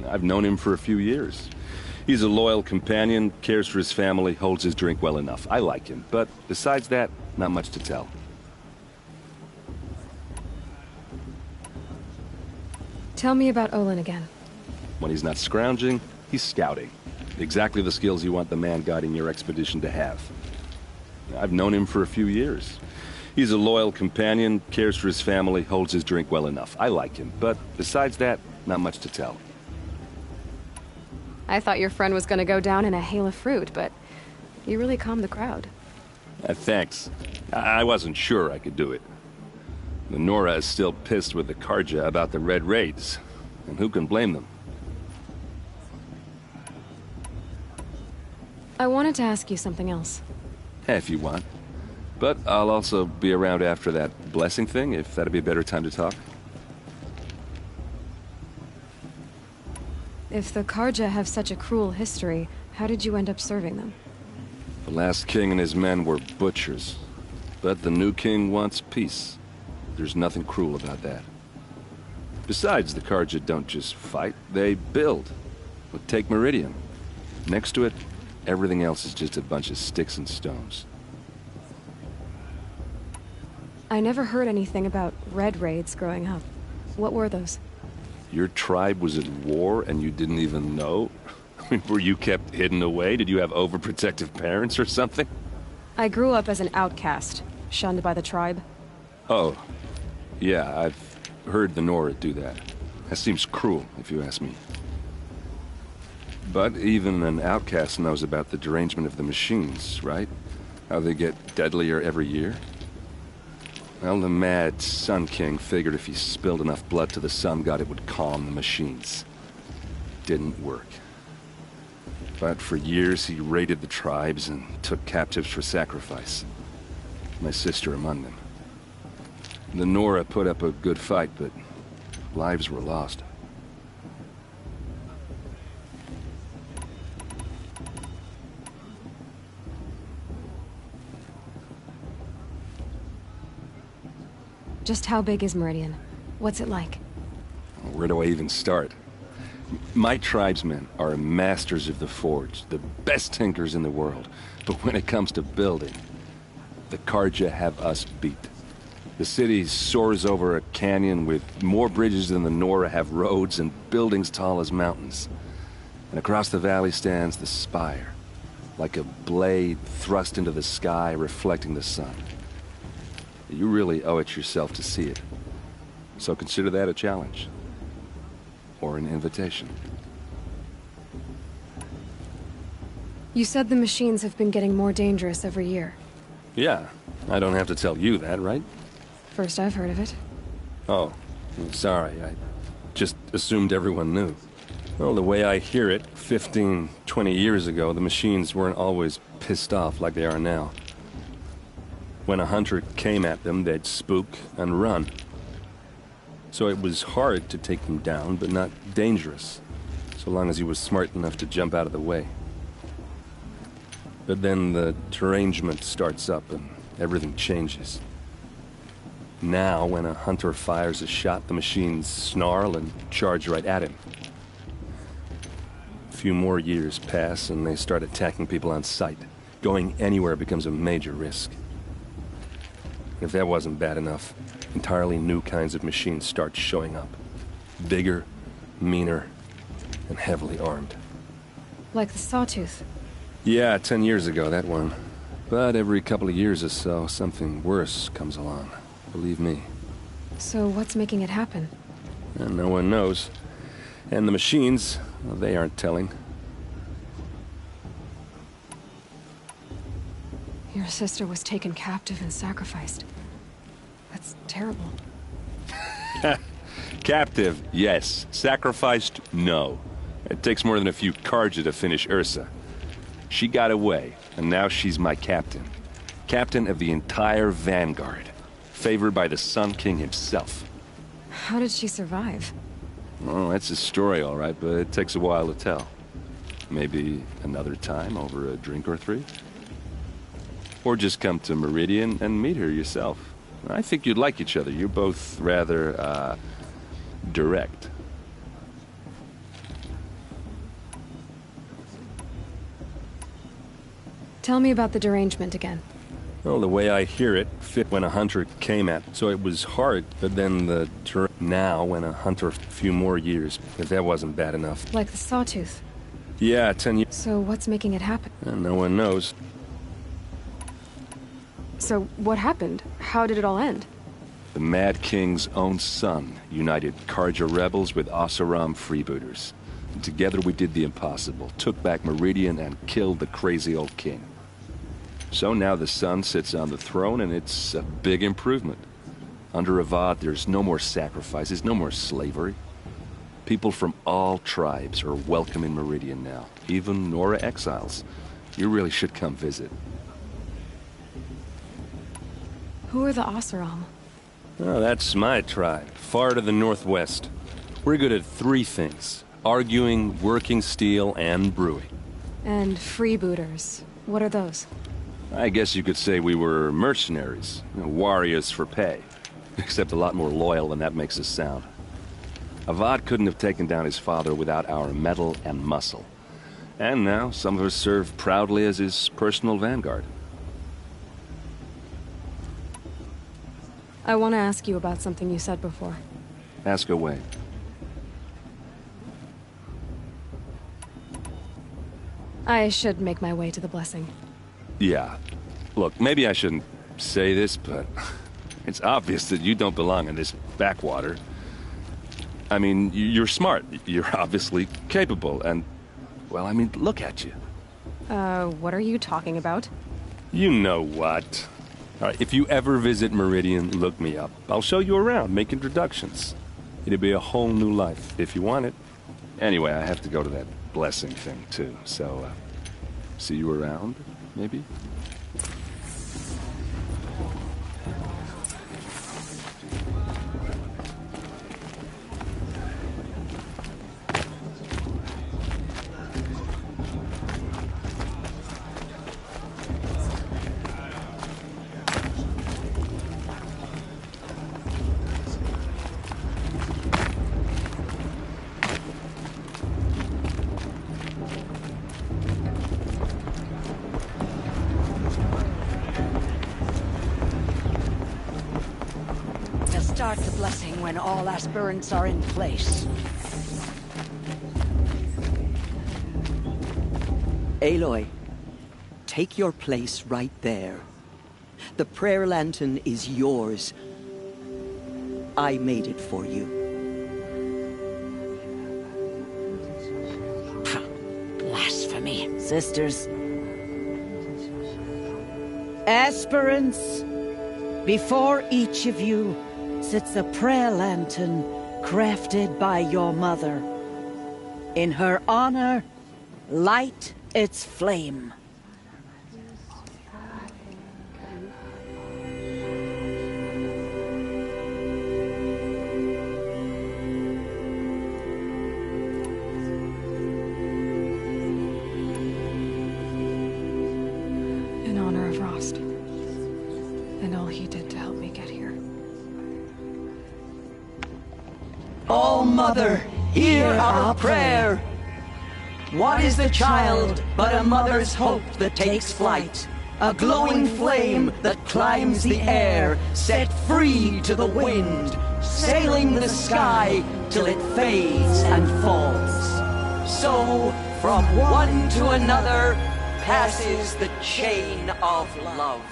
I've known him for a few years. He's a loyal companion, cares for his family, holds his drink well enough. I like him, but besides that, not much to tell. Tell me about Olin again. When he's not scrounging, he's scouting. Exactly the skills you want the man guiding your expedition to have. I've known him for a few years. He's a loyal companion, cares for his family, holds his drink well enough. I like him, but besides that, not much to tell. I thought your friend was gonna go down in a hail of fruit, but you really calmed the crowd. Thanks. I wasn't sure I could do it. The Nora is still pissed with the Karja about the Red Raids, and who can blame them? I wanted to ask you something else. If you want. But I'll also be around after that blessing thing, if that'd be a better time to talk. If the Karja have such a cruel history, how did you end up serving them? The last king and his men were butchers. But the new king wants peace. There's nothing cruel about that. Besides, the Karja don't just fight, they build. But take Meridian. Next to it, everything else is just a bunch of sticks and stones. I never heard anything about Red Raids growing up. What were those? Your tribe was at war and you didn't even know? I mean, were you kept hidden away? Did you have overprotective parents or something? I grew up as an outcast, shunned by the tribe. Oh, yeah, I've heard the Nora do that. That seems cruel, if you ask me. But even an outcast knows about the derangement of the machines, right? How they get deadlier every year? Well, the mad Sun King figured if he spilled enough blood to the Sun God, it would calm the machines. Didn't work. But for years, he raided the tribes and took captives for sacrifice. My sister among them. The Nora put up a good fight, but lives were lost. Just how big is Meridian? What's it like? Where do I even start? My tribesmen are masters of the forge, the best tinkers in the world. But when it comes to building, the Karja have us beat. The city soars over a canyon with more bridges than the Nora have roads and buildings tall as mountains. And across the valley stands the spire, like a blade thrust into the sky reflecting the sun. You really owe it yourself to see it. So consider that a challenge. Or an invitation. You said the machines have been getting more dangerous every year. Yeah, I don't have to tell you that, right? First I've heard of it. Oh, I'm sorry. I just assumed everyone knew. Well, the way I hear it, 15, 20 years ago, the machines weren't always pissed off like they are now. When a hunter came at them, they'd spook and run. So it was hard to take them down, but not dangerous, so long as he was smart enough to jump out of the way. But then the derangement starts up and everything changes. Now, when a hunter fires a shot, the machines snarl and charge right at him. A few more years pass and they start attacking people on sight. Going anywhere becomes a major risk. If that wasn't bad enough, entirely new kinds of machines start showing up. Bigger, meaner, and heavily armed. Like the Sawtooth. Yeah, 10 years ago, that one. But every couple of years or so, something worse comes along. Believe me. So what's making it happen? And no one knows. And the machines, well, they aren't telling. Your sister was taken captive and sacrificed. That's terrible. Captive, yes. Sacrificed, no. It takes more than a few Karja to finish Ursa. She got away, and now she's my captain. Captain of the entire Vanguard. Favored by the Sun King himself. How did she survive? Oh, that's a story, all right, but it takes a while to tell. Maybe another time over a drink or three? Or just come to Meridian and meet her yourself. I think you'd like each other. You're both rather, direct. Tell me about the derangement again. Well, the way I hear it, fit when a hunter came at, so it was hard, but then the now when a hunter, a few more years, if that wasn't bad enough. Like the Sawtooth. Yeah, 10 years. So what's making it happen? And no one knows. So what happened? How did it all end? The Mad King's own son united Karja rebels with Oseram freebooters. And together we did the impossible, took back Meridian and killed the crazy old king. So now the son sits on the throne, and it's a big improvement. Under Avad, there's no more sacrifices, no more slavery. People from all tribes are welcome in Meridian now, even Nora exiles. You really should come visit. Who are the Oseram? Oh, that's my tribe, far to the northwest. We're good at three things: arguing, working steel, and brewing. And freebooters. What are those? I guess you could say we were mercenaries, warriors for pay. Except a lot more loyal than that makes us sound. Avad couldn't have taken down his father without our metal and muscle. And now some of us serve proudly as his personal vanguard. I want to ask you about something you said before. Ask away. I should make my way to the blessing. Yeah. Look, maybe I shouldn't say this, but it's obvious that you don't belong in this backwater. I mean, you're smart. You're obviously capable, and, well, I mean, look at you. What are you talking about? You know what. All right, if you ever visit Meridian, look me up. I'll show you around, make introductions. It'll be a whole new life, if you want it. Anyway, I have to go to that blessing thing, too, so, see you around, maybe? Start the blessing when all aspirants are in place. Aloy, take your place right there. The prayer lantern is yours. I made it for you. Blasphemy. Sisters, Aspirants, before each of you sits a prayer lantern crafted by your mother. In her honor, light its flame. In honor of Rost. And all he did to help me get here. All Mother, hear our prayer. What is the child but a mother's hope that takes flight? A glowing flame that climbs the air, set free to the wind, sailing the sky till it fades and falls. So, from one to another, passes the chain of love.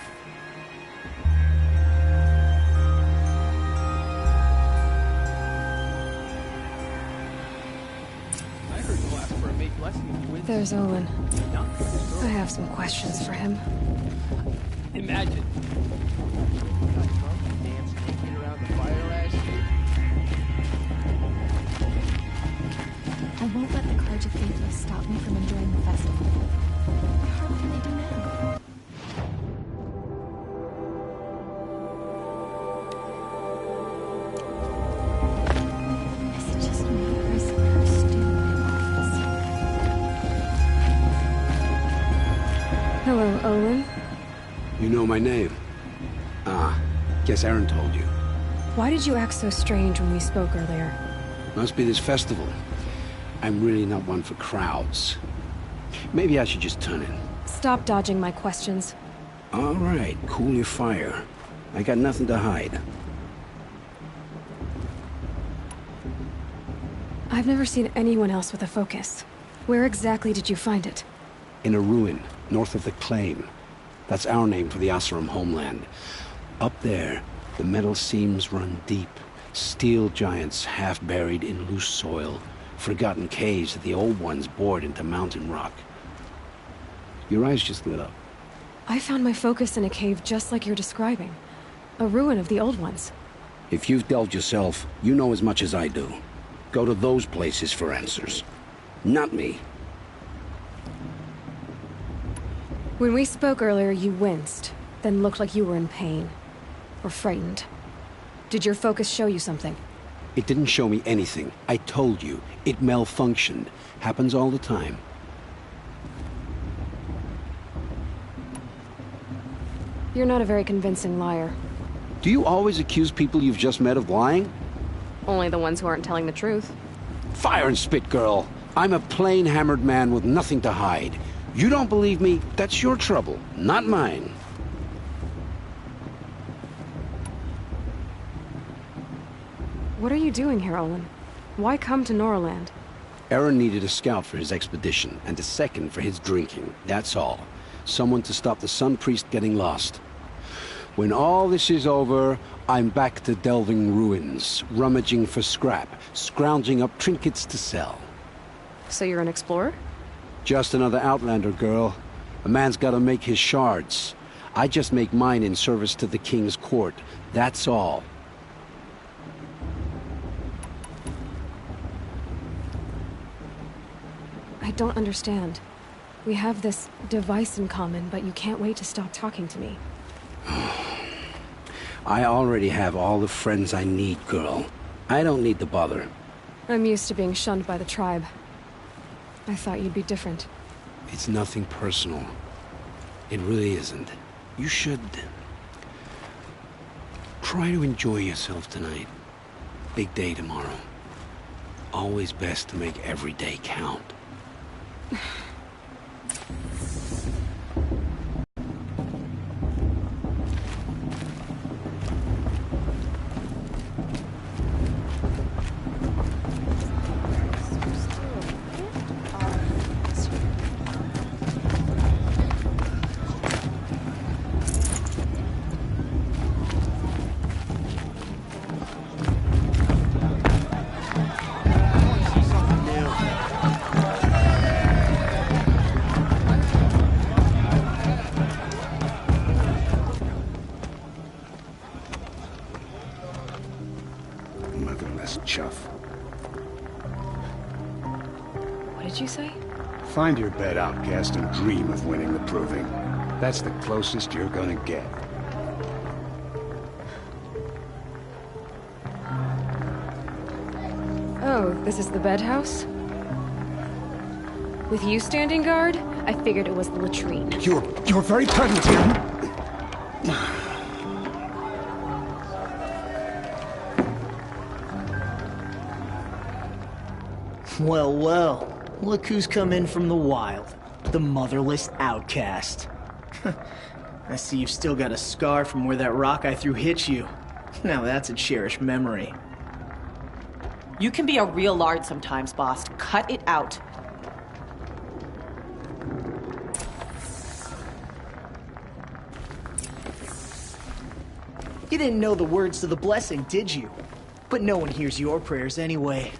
There's Olin. I have some questions for him. Imagine. Dance naked around the fire last year. I won't let the Carja Faithless stop me from enjoying the festival. What harm can they do now? Is it just me, or is her stew in office? Hello, Olin. You know my name? Ah, guess Aaron told you. Why did you act so strange when we spoke earlier? Must be this festival. I'm really not one for crowds. Maybe I should just turn in. Stop dodging my questions. All right, cool your fire. I got nothing to hide. I've never seen anyone else with a focus. Where exactly did you find it? In a ruin, north of the Claim. That's our name for the Oseram homeland. Up there, the metal seams run deep. Steel giants half buried in loose soil. Forgotten caves that the old ones bored into mountain rock. Your eyes just lit up. I found my focus in a cave just like you're describing. A ruin of the old ones. If you've delved yourself, you know as much as I do. Go to those places for answers. Not me. When we spoke earlier, you winced, then looked like you were in pain. Or frightened. Did your focus show you something? It didn't show me anything. I told you. It malfunctioned. Happens all the time. You're not a very convincing liar. Do you always accuse people you've just met of lying? Only the ones who aren't telling the truth. Fire and spit, girl. I'm a plain hammered man with nothing to hide. You don't believe me, that's your trouble, not mine. What are you doing here, Olin? Why come to Norland? Aaron needed a scout for his expedition, and a second for his drinking, that's all. Someone to stop the Sun Priest getting lost. When all this is over, I'm back to delving ruins, rummaging for scrap, scrounging up trinkets to sell. So you're an explorer? Just another Outlander, girl. A man's gotta make his shards. I just make mine in service to the King's court. That's all. I don't understand. We have this device in common, but you can't wait to stop talking to me. I already have all the friends I need, girl. I don't need the bother. I'm used to being shunned by the tribe. I thought you'd be different. It's nothing personal. It really isn't. You should... try to enjoy yourself tonight. Big day tomorrow. Always best to make every day count. Nothing less chuff. What did you say? Find your bed, outcast, and dream of winning the proving. That's the closest you're gonna get. Oh, this is the bed house? With you standing guard, I figured it was the latrine. You're very present here. Well, well. Look who's come in from the wild. The motherless outcast. I see you've still got a scar from where that rock I threw hit you. Now that's a cherished memory. You can be a real lard sometimes, boss. Cut it out. You didn't know the words to the blessing, did you? But no one hears your prayers anyway.